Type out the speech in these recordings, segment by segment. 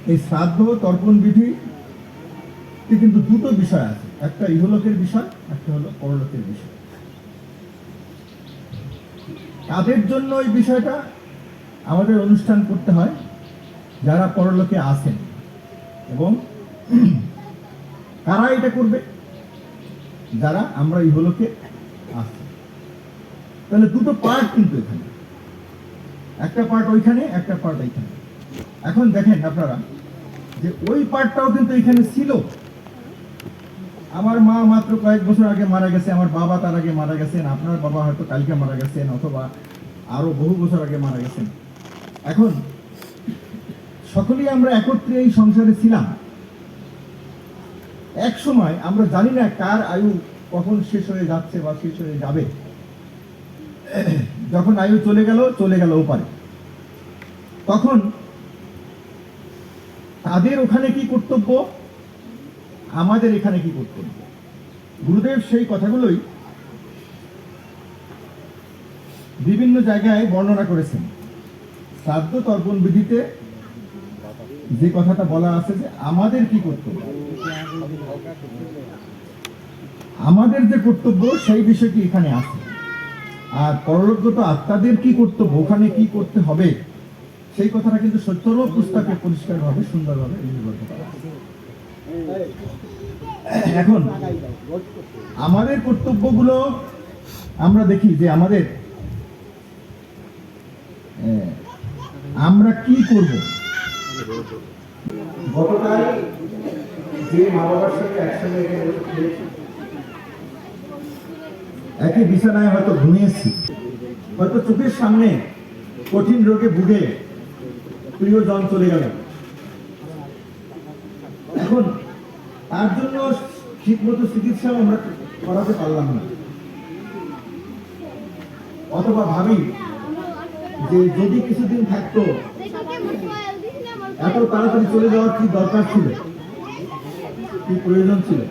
এই শ্রাদ্ধ তর্পণ বিধি কিন্তু দুটো বিষয় আছে, একটা ইহলোকের বিষয়, একটা হলো পরলোকের বিষয়। তাদের জন্য এই বিষয়টা আমাদের অনুষ্ঠান করতে হয় যারা পরলোকে আছেন। এবং কারা এটা করবে? যারা আমরা ইহলোকে আছি। তাহলে দুটো পার্ট কিন্তু এখানে, একটা পার্ট ওইখানে, একটা পার্ট এইখানে। এখন দেখেন আপনারা যে ওই পার্টটাও কিন্তু এখানে ছিল। আমার মা মাত্র কয়েক বছর আগে মারা গেছে, আমার বাবা তার আগে মারা গেছেন, আপনার বাবা হয়তো কালকে মারা গেছেন, অথবা আরো বহু বছর আগে মারা গেছেন। এখন সকলেই আমরা একত্রে এই সংসারে ছিলাম। এক সময় আমরা জানি না কার আয়ু কখন শেষ হয়ে যাচ্ছে বা শেষ হয়ে যাবে। যখন আয়ু চলে গেল ওপারে, তখন তাদের ওখানে কি কর্তব্য, আমাদের এখানে কি কর্তব্য। গুরুদেব সেই কথাগুলোই বিভিন্ন জায়গায় বর্ণনা করেছেন। শ্রাদ্ধ তর্পণ বিধিতে যে কথাটা বলা আছে যে আমাদের কি কর্তব্য, আমাদের যে কর্তব্য সেই বিষয়টি এখানে আছে। আর পরলোকগত আত্মাদের কি কর্তব্য, ওখানে কি করতে হবে, সেই কথাটা কিন্তু সত্যর পুস্তকে পরিষ্কারভাবে সুন্দরভাবে লিপিবদ্ধ করা আছে। এখন আমাদের কর্তব্যগুলো আমরা দেখি যে আমরা কি করব। গতকাল যে মা বাবার সাথে একসঙ্গে একই বিছানায় হয়তো ঘুমিয়েছি, হয়তো চোখের সামনে কঠিন রোগে ভুগে প্রিয়জন চলে গেল। এখন তার জন্য ঠিক মতো চিকিৎসা আমরা করাতে পারলাম না, অথবা ভাবি যে যদি কিছুদিন থাকতো, এত তাড়াতাড়ি চলে যাওয়ার কি দরকার ছিল, কি প্রয়োজন ছিল।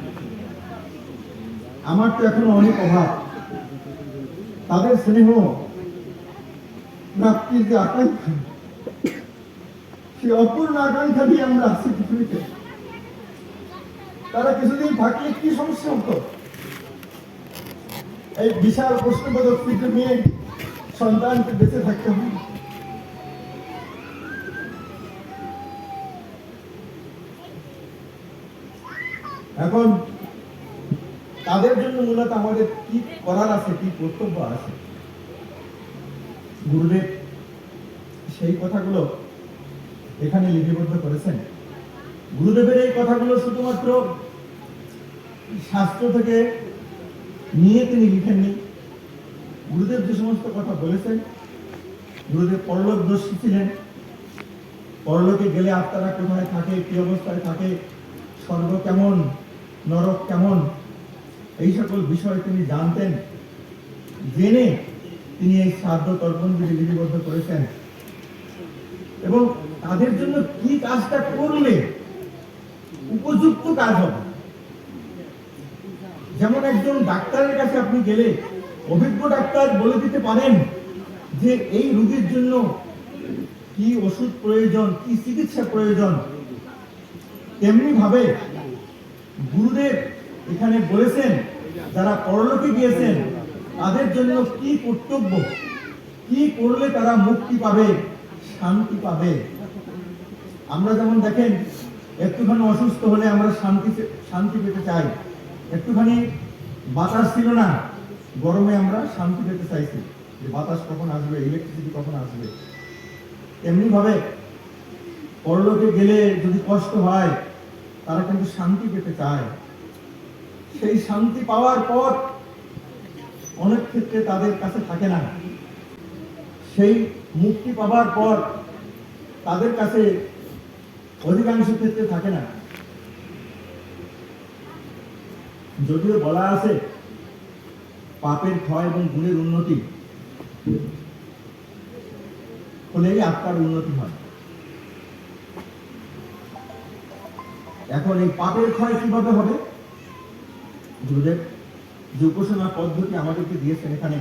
আমার তো এখনো অনেক অভাব। তাদের স্নেহ প্রাপ্তির যে আকাঙ্ক্ষা, সেই অপূর্ণ আকাঙ্ক্ষা দিয়ে আমরা আছি পৃথিবীতে। তারা কিছুদিন থাকলে কি সমস্যা হতো? এই বিশাল প্রশ্নবোধক ফিরে নিয়ে সন্তানকে বেঁচে থাকতে হবে। এখন তাদের জন্য মূলত আমাদের কি করার আছে, কি কর্তব্য আছে, গুরুদেব সেই কথাগুলো এখানে লিপিবদ্ধ করেছেন। গুরুদেবের এই কথাগুলো শুধুমাত্র শাস্ত্র থেকে নিয়ে তিনি লিখেননি। গুরুদেব যে সমস্ত কথা বলেছেন, গুরুদেব পরলোকদর্শী ছিলেন। পরলোকে গেলে আত্মারা কোথায় থাকে, কি অবস্থায় থাকে, স্বর্গ কেমন, নরক কেমন, এই সকল বিষয় তিনি জানতেন। জেনে তিনি এই শ্রাদ্ধ তর্পণ বিধি লিপিবদ্ধ করেছেন। এবং তাদের জন্য কি কাজটা করলে উপযুক্ত কাজ হবে। যেমন একজন ডাক্তারের কাছে আপনি গেলে অভিজ্ঞ ডাক্তার বলে দিতে পারেন যে এই রোগীর জন্য কি ওষুধ প্রয়োজন, কি চিকিৎসা প্রয়োজন, তেমনি ভাবে গুরুদেব এখানে বলেছেন যারা পরলোকে গিয়েছেন তাদের জন্য কি কর্তব্য, কি করলে তারা মুক্তি পাবে, শান্তি পাবে। আমরা যেমন দেখেন একটুখানি অসুস্থ হলে আমরা শান্তি পেতে চাই। একটুখানি বাতাস ছিল না, গরমে আমরা শান্তি পেতে চাইছি যে বাতাস কখন আসবে, ইলেকট্রিসিটি কখন আসবে। এমনি ভাবে পরলোকে গেলে যদি কষ্ট হয় তারা কিন্তু শান্তি পেতে চায়। সেই শান্তি পাওয়ার পর অনেক ক্ষেত্রে তাদের কাছে থাকে না। সেই মুক্তি পাওয়ার পর তাদের কাছে অধিকাংশ ক্ষেত্রে থাকে না। যদিও বলা আছে পাপের ক্ষয় এবং গুণের উন্নতি হলেই আত্মার উন্নতি হয়। এখন এই পাপের ক্ষয় কিভাবে হবে? গুরুদেব যে উপাসনা পদ্ধতি আমাদেরকে দিয়েছেন এখানে,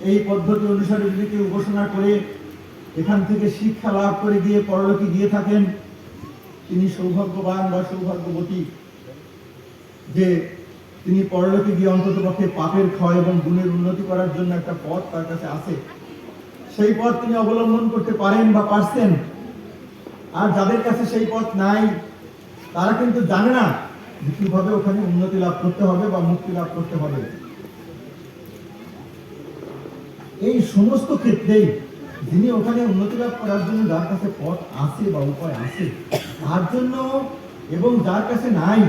এই পদ্ধতি অনুসারে যদি কেউ উপাসনা করে এখান থেকে শিক্ষা লাভ করে গিয়ে পরলোকে গিয়ে থাকেন, তিনি সৌভাগ্যবান বা সৌভাগ্যবতী যে তিনি পরলোকে গিয়ে অন্ততপক্ষে পাপের ক্ষয় এবং গুণের উন্নতি করার জন্য একটা পথ তার কাছে আছে, সেই পথ তিনি অবলম্বন করতে পারেন বা পারছেন। আর যাদের কাছে সেই পথ নাই, তারা কিন্তু জানে না যে কিভাবে ওখানে উন্নতি লাভ করতে হবে বা মুক্তি লাভ করতে হবে। এই সমস্ত ক্ষেত্রেই যিনি ওখানে উন্নতি লাভ করার জন্য যার কাছে পথ আছে বা উপায় আছে, তার জন্য এবং যার কাছে নাই,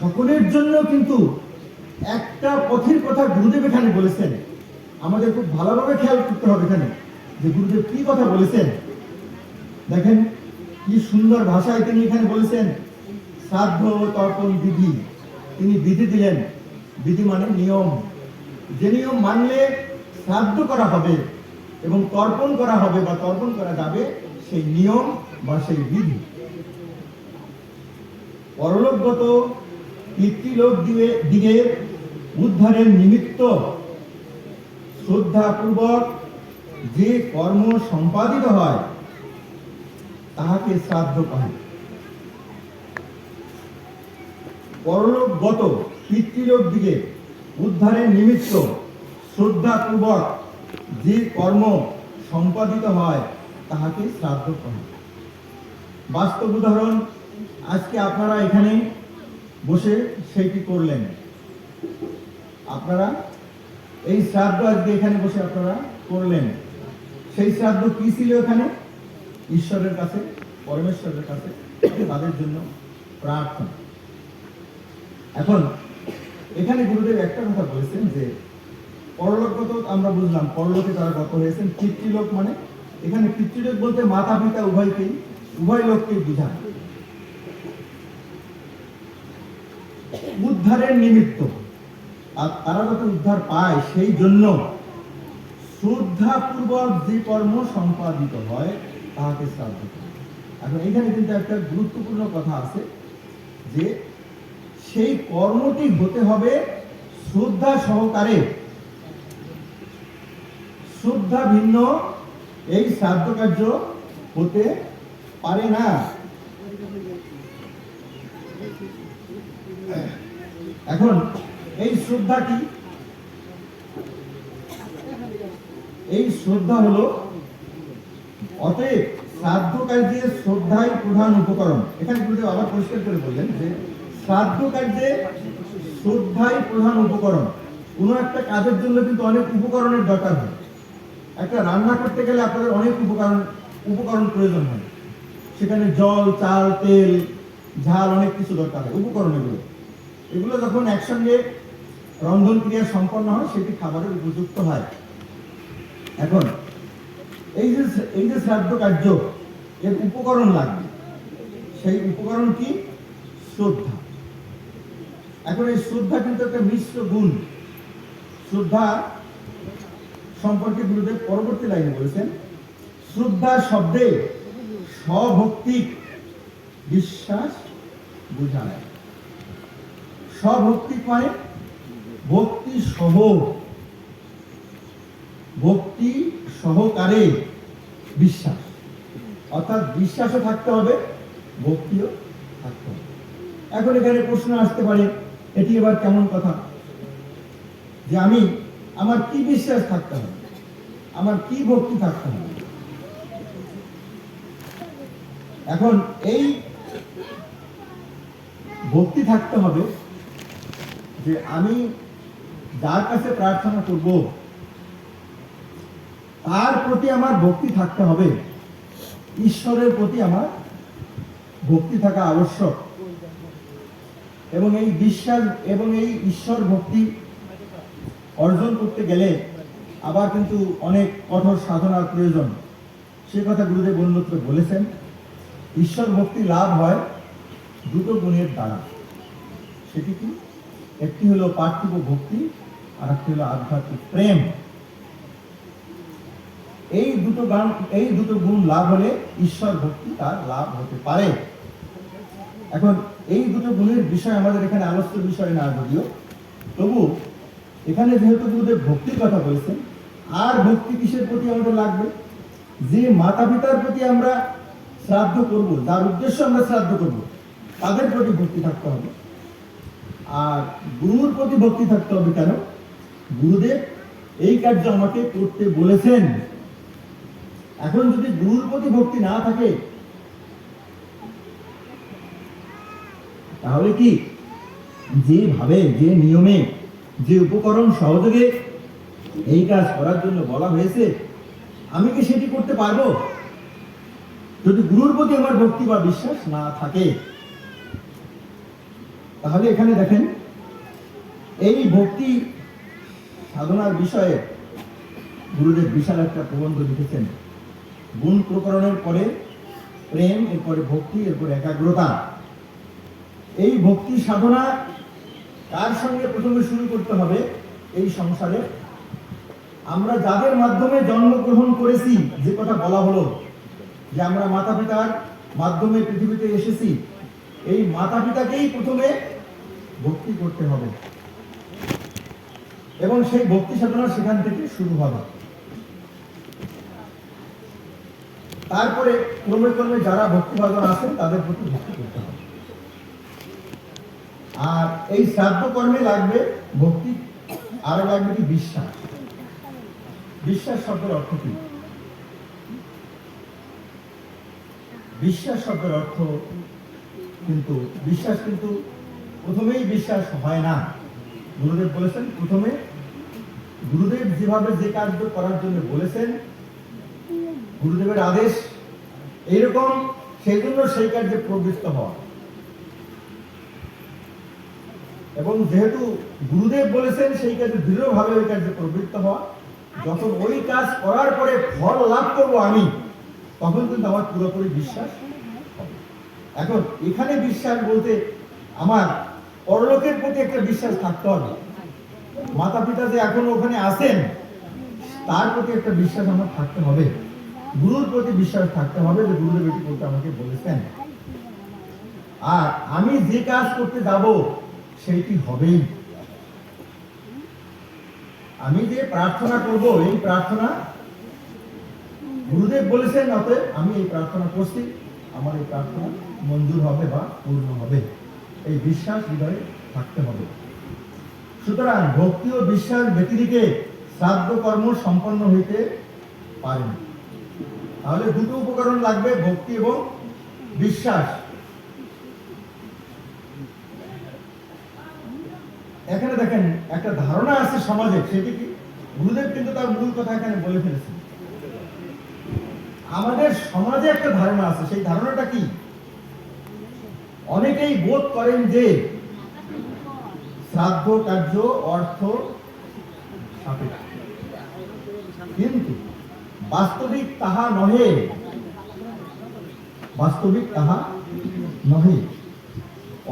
সকলের জন্য কিন্তু একটা পথের কথা গুরুদেব এখানে বলেছেন। আমাদের খুব ভালোভাবে খেয়াল করতে হবে এখানে যে গুরুদেব কি কথা বলেছেন। দেখেন কি সুন্দর ভাষায় তিনি এখানে বলেছেন, শ্রাদ্ধ তর্পণ বিধি। তিনি বিধি দিলেন, বিধি মানে নিয়ম, যে নিয়ম মানলে শ্রাদ্ধ করা হবে এবং তর্পণ করা হবে বা তর্পণ করা যাবে, সেই নিয়ম বা সেই বিধি। পরলোকগত পিতৃলোক দিগের উদ্ধারের নিমিত্ত শ্রদ্ধাপূর্বক যে কর্ম সম্পাদিত হয় তাহাকে শ্রাদ্ধ কহে। পরলোকগত পিতৃলোক দিকে উদ্ধারের নিমিত্ত শ্রদ্ধাপূর্বক যে কর্ম সম্পাদিত হয় তাহাকে শ্রাদ্ধ কহে। বাস্তব উদাহরণ, আজকে আপনারা এখানে বসে সেইটি করলেন। আপনারা এই শ্রাদ্ধ আজকে এখানে বসে আপনারা করলেন। সেই শ্রাদ্ধ কি ছিল? এখানে ঈশ্বরের কাছে, পরমেশ্বরের কাছে তাদের জন্য প্রার্থনা। এখন এখানে গুরুদেব একটা কথা বলেছেন যে পরলোকগত আমরা বুঝলাম, পরলোকে তারা গত হয়েছেন। পিতৃলোক মানে এখানে পিতৃলোক বলতে মাতা পিতা উভয়কেই, উভয় লোককেই বোঝায়। উদ্ধারের নিমিত্ত, আর তারা যাতে উদ্ধার পায় সেই জন্য শ্রদ্ধাপূর্বক যে কর্ম সম্পাদিত হয় তাহাকে শ্রাদ্ধ করে। এখন এখানে কিন্তু একটা গুরুত্বপূর্ণ কথা আছে যে সেই কর্মটি হতে হবে শ্রদ্ধা সহকারে। শ্রদ্ধা ভিন্ন এই শ্রাদ্ধ কার্য হতে পারে না। এখন এই শ্রদ্ধা কি? এই শ্রদ্ধা হলো, অতএব শ্রাদ্ধ কার্যে শ্রদ্ধাই প্রধান উপকরণ। এখানে গুরুদেব আবার পরিষ্কার করে বললেন যে শ্রাদ্ধ কার্যে শ্রদ্ধাই প্রধান উপকরণ। কোনো একটা কাজের জন্য কিন্তু অনেক উপকরণের দরকার হয়। একটা রান্না করতে গেলে আপনাদের অনেক উপকরণ প্রয়োজন হয়। সেখানে জল, চাল, তেল, ঝাল, অনেক কিছু দরকার হয়। উপকরণ এগুলো যখন একসঙ্গে রন্ধন ক্রিয়া সম্পন্ন হয় সেটি খাবারের উপযুক্ত হয়। এখন এই যে শ্রাদ্ধ কার্য, এর উপকরণ লাগবে। সেই উপকরণ কি? শ্রদ্ধা। এখন এই শ্রদ্ধা কিন্তু একটা মিশ্র গুণ। শ্রদ্ধা সম্পর্কে গুরুদেব পরবর্তী লাইনে বলেছেন, শ্রদ্ধা শব্দে স্বভক্তিক বিশ্বাস বোঝায়। স্বভক্তিক মানে ভক্তি সহ, ভক্তি সহকারে বিশ্বাস, অর্থাৎ বিশ্বাসও থাকতে হবে, ভক্তিও থাকতে হবে। এখন এখানে প্রশ্ন আসতে পারে, এটি এবার কেমন কথা যে আমার কি বিশ্বাস থাকতে হবে, আমার কি ভক্তি থাকতে হবে? এখন এই ভক্তি থাকতে হবে যে আমি যার কাছে প্রার্থনা করব তার প্রতি আমার ভক্তি থাকতে হবে। ঈশ্বরের প্রতি আমার ভক্তি থাকা আবশ্যক। এবং এই বিশ্বাস এবং এই ঈশ্বর ভক্তি অর্জন করতে গেলে আবার কিন্তু অনেক কঠোর সাধনার প্রয়োজন। সে কথা গুরুদেব অন্যত্র বলেছেন। ঈশ্বর ভক্তি লাভ হয় দুটো গুণের দ্বারা। সেটি কি? একটি হলো পার্থিব ভক্তি, আর একটি হলো আধ্যাত্মিক প্রেম। এই দুটো গুণ লাভ হলে ঈশ্বর ভক্তি তার লাভ হতে পারে। এখন এই দুটো গুণের বিষয় আমাদের এখানে আলোচ্য বিষয় না যদিও, তবু এখানে যেহেতু গুরুদেব ভক্তির কথা বলেছেন, আর ভক্তি কিসের প্রতি আমাদের লাগবে? যে মাতা পিতার প্রতি আমরা শ্রাদ্ধ করব, যার উদ্দেশ্য আমরা শ্রাদ্ধ করব, তাদের প্রতি ভক্তি থাকতে হবে। আর গুরুর প্রতি ভক্তি থাকতে হবে কেন? গুরুদেব এই কার্য আমাকে করতে বলেছেন। এখন যদি গুরুর প্রতি ভক্তি না থাকে, তাহলে কি যেভাবে, যে নিয়মে, যে উপকরণ সহযোগে এই কাজ করার জন্য বলা হয়েছে, আমি কি সেটি করতে পারবো? যদি গুরুর প্রতি আমার ভক্তি বা বিশ্বাস না থাকে, তাহলে এখানে দেখেন এই ভক্তি সাধনার বিষয়ে গুরুদেব বিশাল একটা প্রবন্ধ লিখেছেন। গুণ প্রকরণের পরে প্রেম, এরপরে ভক্তি, এরপরে একাগ্রতা। এই ভক্তি সাধনা কার সঙ্গে প্রথমে শুরু করতে হবে? এই সংসারে আমরা যাদের মাধ্যমে জন্মগ্রহণ করেছি, যে কথা বলা হলো যে আমরা মাতা পিতার মাধ্যমে পৃথিবীতে এসেছি, এই মাতা পিতাকেই প্রথমে ভক্তি করতে হবে এবং সেই ভক্তি সাধনা সেখান থেকে শুরু হবে। তারপরে ক্রমে ক্রমে যারা ভক্তি ভাজন আছেন তাদের প্রতি ভক্তি করতে হবে। আর এই শ্রাদ্ধ কর্মে লাগবে ভক্তি, আরো লাগবে কি? বিশ্বাস। বিশ্বাস শব্দের অর্থ কি? বিশ্বাস শব্দের অর্থ কিন্তু, বিশ্বাস কিন্তু প্রথমেই বিশ্বাস হয় না। গুরুদেব বলেছেন প্রথমে, গুরুদেব যেভাবে যে কার্য করার জন্য বলেছেন, গুরুদেবের আদেশ এইরকম, সেই জন্য সেই কার্যে প্রবৃত্ত হওয়া। এবং যেহেতু গুরুদেব বলেছেন সেই কাজে দৃঢ়ভাবে ওই কাজে প্রবৃত্ত হওয়া, যখন ওই কাজ করার পরে ফল লাভ করব আমি, তখন কিন্তু আমার পুরোপুরি বিশ্বাস হবে। এখন এখানে বিশ্বাস বলতে আমার পরলোকের প্রতি একটা বিশ্বাস থাকতে হবে। মাতা পিতা যে এখনো ওখানে আছেন, তার প্রতি একটা বিশ্বাস আমার থাকতে হবে। গুরুর প্রতি বিশ্বাস থাকতে হবে যে গুরুদেব এটি করতে আমাকে বলেছেন। আর আমি যে কাজ করতে যাব সেইটি হবেই। আমি যে প্রার্থনা করব, এই প্রার্থনা গুরুদেব বলেছেন, অতএব আমি এই প্রার্থনা করছি, আমার এই প্রার্থনা মঞ্জুর হবে বা পূর্ণ হবে। এই বিশ্বাস হৃদয়ে থাকতে হবে। সুতরাং ভক্তি ও বিশ্বাস ব্যতিরেকে শ্রাদ্ধ কর্ম সম্পন্ন হইতে পারে না। তাহলে দুটো উপকরণ লাগবে, ভক্তি এবং বিশ্বাস। এখানে দেখেন একটা ধারণা আছে সমাজে, সেটি কি? গুরুদেব কিন্তু তার মূল কথা এখানে বলে ফেলেছেন। আমাদের সমাজে একটা ধারণা আছে, সেই ধারণাটা কি? অনেকেই বোধ করেন যে শ্রাদ্ধ কার্য অর্থ সাপেক্ষ, কিন্তু বাস্তবিক তাহা নহে। বাস্তবিক তাহা নহে।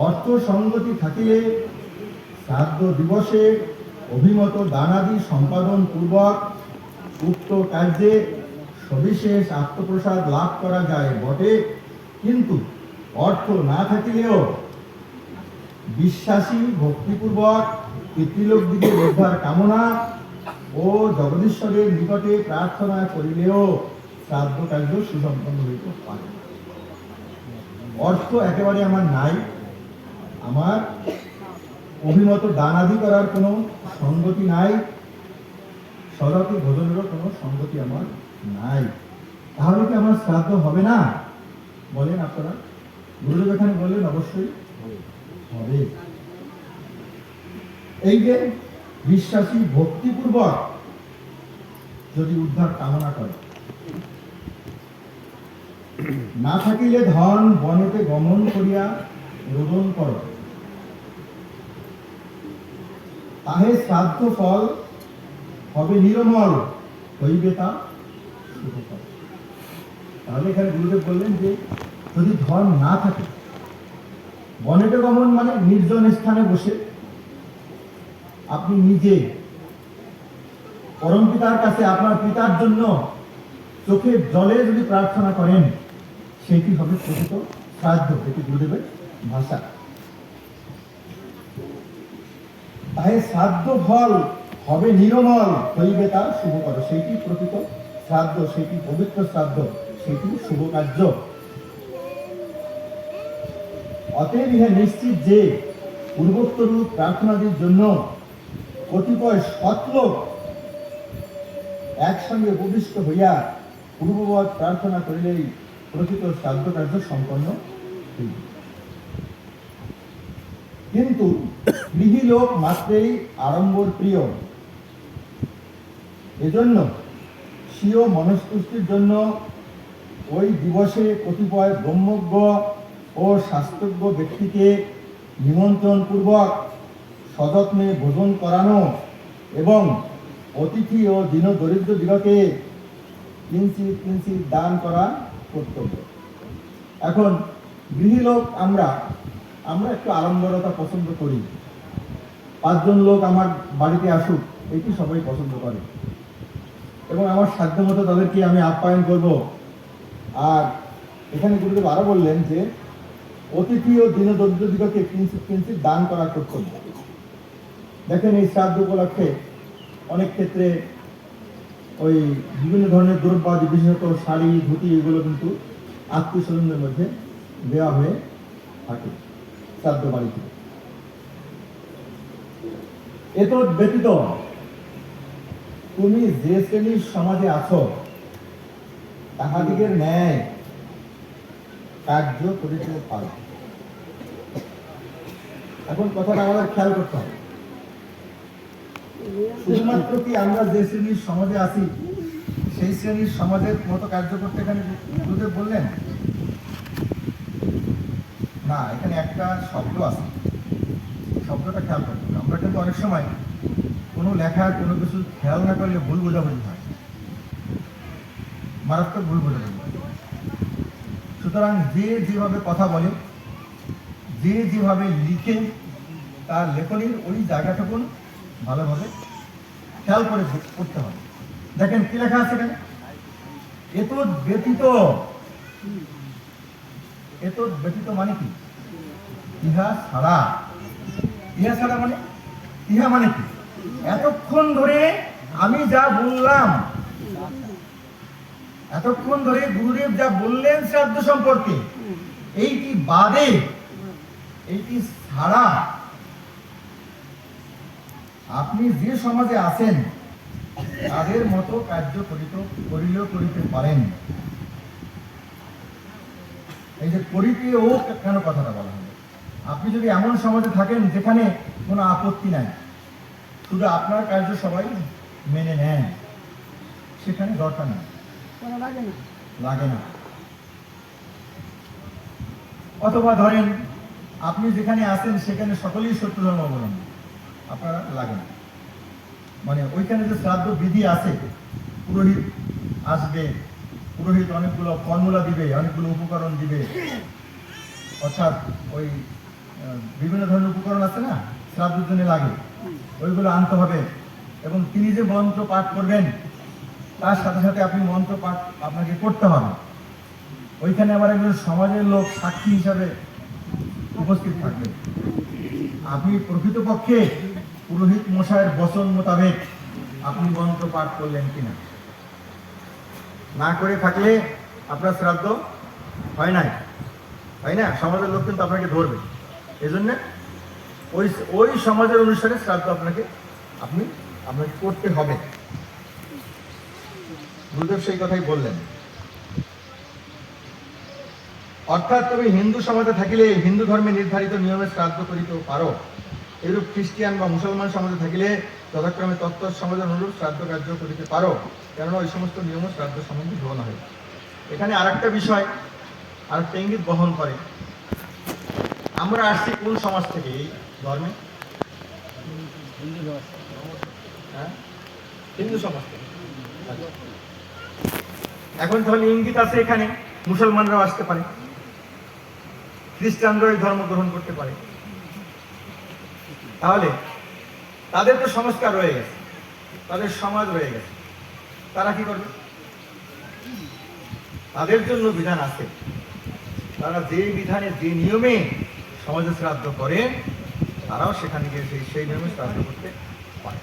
অর্থ সঙ্গতি থাকিলে শ্রাদ্ধ দিবসে অভিমত দানাদি সম্পাদন পূর্বক উক্ত কার্যে সবিশেষ আত্মপ্রসাদ লাভ করা যায় বটে, কিন্তু অর্থ না থাকিলেও বিশ্বাসী ভক্তিপূর্বক পিতৃলোক দিকে উদ্ধার কামনা ও জগদীশ্বরের নিকটে প্রার্থনা করিলেও শ্রাদ্ধ কার্য সুসম্পন্ন হইতে পারে। অর্থ একেবারে আমার নাই, আমার অভিমত দানাদি করার কোনো সঙ্গতি নাই, সদাতি ভোজনেরও কোনো সঙ্গতি আমার নাই, তাহলে কি আমার শ্রাদ্ধ হবে না? বলেন আপনারা। গুরুদেব এখানে বললেন অবশ্যই হবে। এই যে বিশ্বাসী ভক্তিপূর্বক যদি উদ্ধার কামনা করে, না থাকিলে ধন বনেতে গমন করিয়া রোদন কর, তাহে শ্রাদ্ধ ফল হবে নিরমল, হইবে তা শুভকর। তাহলে এখানে গুরুদেব বললেন যে যদি ধন না থাকে, বনেতে গমন মানে নির্জন স্থানে বসে আপনি নিজে পরম পিতার কাছে আপনার পিতার জন্য চোখের জলে যদি প্রার্থনা করেন, সেটি হবে প্রকৃত শ্রাদ্ধ। এটি গুরুদেবের ভাষা। তাই শ্রাদ্ধ ফল হবে নিরমল, হইবে তার শুভ কর। সেইটি প্রকৃত শ্রাদ্ধ, সেইটি পবিত্র শ্রাদ্ধ, সেইটি শুভ কার্য। অতএব ইহা নিশ্চিত যে পূর্বোক্তরূপ প্রার্থনাদির জন্য কতিপয় সৎলোক একসঙ্গে উপবিষ্ট হইয়া পূর্ববৎ প্রার্থনা করিলেই প্রকৃত শ্রাদ্ধ কার্য সম্পন্ন হইবে। কিন্তু গৃহী লোক মাত্রেই আড়ম্বর প্রিয়, এজন্য স্বীয় মনস্তুষ্টির জন্য ওই দিবসে কতিপয় ব্রহ্মজ্ঞ ও শাস্ত্রজ্ঞ ব্যক্তিকে নিমন্ত্রণ পূর্বক সযত্নে ভোজন করানো এবং অতিথি ও দীনদরিদ্র দিগকে কিঞ্চিৎ কিঞ্চিৎ দান করা কর্তব্য। এখন গৃহী লোক আমরা একটু আড়ম্বরতা পছন্দ করি। 5 জন লোক আমার বাড়িতে আসুক, এটি সবাই পছন্দ করে এবং আমার সাধ্যমতো তাদেরকে আমি আপ্যায়ন করব। আর এখানে গুরুদেব আরো বললেন যে অতিথি ও দীনদরিদ্র দিগকে কিঞ্চিৎ কিঞ্চিৎ দান করা কর্তব্য। দেখেন এই শ্রাদ্ধ উপলক্ষে অনেক ক্ষেত্রে ওই বিভিন্ন ধরনের দ্রব্যাদি, বিশেষত শাড়ি, ধুতি, এগুলো কিন্তু আত্মীয় স্বজনদের মধ্যে দেওয়া হয়ে থাকে শ্রাদ্ধ বাড়িতে। এত ব্যতীত তুমি যে শ্রেণীর সমাজে আছো তাহাদিগের ন্যায় কার্য করিতে পারো। এখন কথাটা আমাদের খেয়াল করতে হবে, শুধুমাত্র কি আমরা যে শ্রেণীর সমাজে আছি সেই শ্রেণীর সমাজের মতো কার্য করতে এখানে গুরুদেব বললেন না। এখানে একটা শব্দ আছে, শব্দটা খেয়াল করতে হবে। আমরা কিন্তু অনেক সময় কোনো লেখার কোনো কিছু খেয়াল না করলে ভুল বোঝাবুঝি হয়, মারাত্মক ভুল বোঝাবুঝি। সুতরাং যে যেভাবে কথা বলে, যে যেভাবে লিখে, তার লেখনীর ওই জায়গাটুকু ভালোভাবে খেয়াল করে করতে হবে। দেখেন কি লেখা আছে এখানে, এত ব্যতীত। এত ব্যতীত মানে কি? ইহা ছাড়া। ইহা ছাড়া মানে, ইহা মানে কি? এতক্ষণ ধরে আমি যা বললাম, এতক্ষণ ধরে গুরুদেব যা বললেন শ্রাদ্ধ সম্পর্কে, এইটি বাদে, এইটি ছাড়া আপনি যে সমাজে আছেন তাদের মতো কার্য করিলেও করিতে পারেন। এই যে করিতে ও কেন কথাটা বলা হলো, আপনি যদি এমন সমাজে থাকেন যেখানে কোনো আপত্তি নাই, শুধু আপনার কার্য সবাই মেনে নেন, সেখানে দরকার নেই, লাগে না। অথবা ধরেন আপনি যেখানে আছেন সেখানে সকলেই সত্য ধর্ম অবলম্বন, আপনারা লাগে না। মানে ওইখানে যে শ্রাদ্ধ বিধি আছে, পুরোহিত আসবে, পুরোহিত অনেকগুলো ফর্মুলা দিবে, অনেকগুলো উপকরণ দিবে, অর্থাৎ ওই বিভিন্ন ধরনের উপকরণ আছে না শ্রাদ্ধের জন্য লাগে, ওইগুলো আনতে হবে। এবং তিনি যে মন্ত্র পাঠ করবেন তার সাথে সাথে আপনি মন্ত্র পাঠ আপনাকে করতে হবে। ওইখানে আবার একজন সমাজের লোক সাক্ষী হিসাবে উপস্থিত থাকবে। আপনি প্রকৃতপক্ষে পুরোহিত মশাইয়ের বচন মোতাবেক আপনি মন্ত্র পাঠ করলেন কিনা, না করে থাকলে আপনার শ্রাদ্ধ হয় নাই, তাই না? সমাজের লোক কিন্তু আপনাকে ধরবে। এই জন্য ওই সমাজের অনুসারে শ্রাদ্ধ আপনাকে করতে হবে। গুরুদেব সেই কথাই বললেন। অর্থাৎ তুমি হিন্দু সমাজে থাকিলে হিন্দু ধর্মে নির্ধারিত নিয়মে শ্রাদ্ধ করিতেও পারো, এরূপ খ্রিস্টিয়ান বা মুসলমান সমাজে থাকিলে যথাক্রমে তত্ত্ব সমাজের অনুরূপ শ্রাদ্ধ কার্য করিতে পারো, কেননা ওই সমস্ত নিয়ম শ্রাদ্ধ সম্বন্ধে গ্রহণ হয়। এখানে আরেকটা বিষয়, আরেকটা ইঙ্গিত বহন করে। আমরা আসছি কোন সমাজ থেকে এই ধর্মে? হিন্দু সমাজ থেকে। এখন তাহলে ইঙ্গিত আছে এখানে মুসলমানরাও আসতে পারে, খ্রিস্টানরাও এই ধর্ম গ্রহণ করতে পারে। তাহলে তাদের তো সংস্কার রয়ে গেছে, তাদের সমাজ রয়ে গেছে, তারা কি করবে? তাদের জন্য বিধান আছে, তারা যে বিধানে যে নিয়মে সমাজে শ্রাদ্ধ করে তারাও সেখানে গিয়ে সেই নিয়মে শ্রাদ্ধ করতে পারে।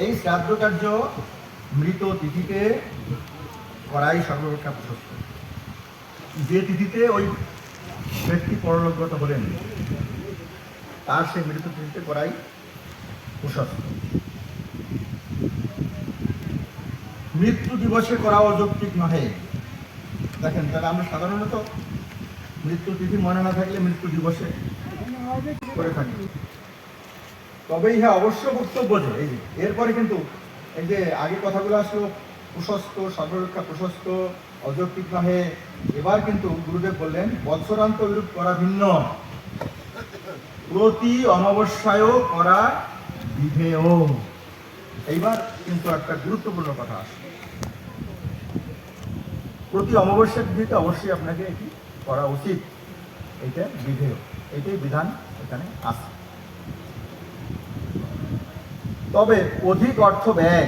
এই শ্রাদ্ধ কার্য মৃত তিথিতে করাই সর্বাপেক্ষা প্রশস্ত। যে তিথিতে ওই ব্যক্তি পরলোকগত হলেন তার সেই মৃত তিথিতে করাই প্রশস্ত। মৃত্যু দিবসে করা অযৌক্তিক নহে। দেখেন, তাহলে আমরা সাধারণত মৃত্যু তিথি মনে না থাকলে মৃত্যু দিবসে করে থাকি। তবে ইহা অবশ্য বক্তব্য যে এই যে এরপরে কিন্তু এই যে আগে কথাগুলো আসলো প্রশস্ত, সর্বাপেক্ষা প্রশস্ত, অযৌক্তিক নহে। এবার কিন্তু গুরুদেব বললেন বৎসরান্ত বিরূপ করা ভিন্ন, প্রতি অমাবস্যায়ও করা বিধেয়। এইবার কিন্তু একটা গুরুত্বপূর্ণ কথা আসে। প্রতি অমাবস্যা তিথিতে অবশ্যই আপনাকে এটি করা উচিত, এটা বিধেয়, এটাই বিধান এখানে আছে। তবে অধিক অর্থ ব্যয়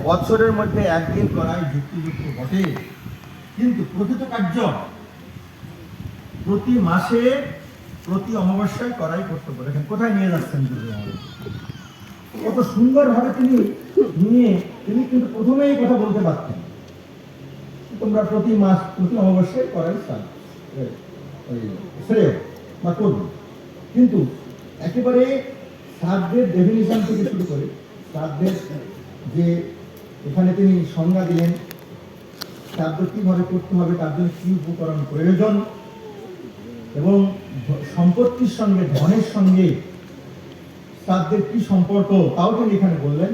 বৎসরের মধ্যে একদিন করাই যুক্তিযুক্ত বটে, কিন্তু প্রকৃত কার্য প্রতি মাসে প্রতি অমাবস্যায় করাই কর্তব্য। দেখেন কোথায় নিয়ে যাচ্ছেন কত সুন্দরভাবে তিনি কিন্তু প্রথমেই এই কথা বলতে পারতেন, তোমরা প্রতি মাস প্রতি অমাবস্যায় করাই শ্রেয় বা করবে। কিন্তু একেবারে শ্রাদ্ধের ডেফিনিশন থেকে শুরু করে শ্রাদ্ধের যে এখানে তিনি সংজ্ঞা দিলেন, শ্রাদ্ধ কীভাবে করতে হবে, তার জন্য কী উপকরণ প্রয়োজন, এবং সম্পত্তির সঙ্গে ধনের সঙ্গে শ্রাদ্ধের কী সম্পর্ক তাও তিনি এখানে বললেন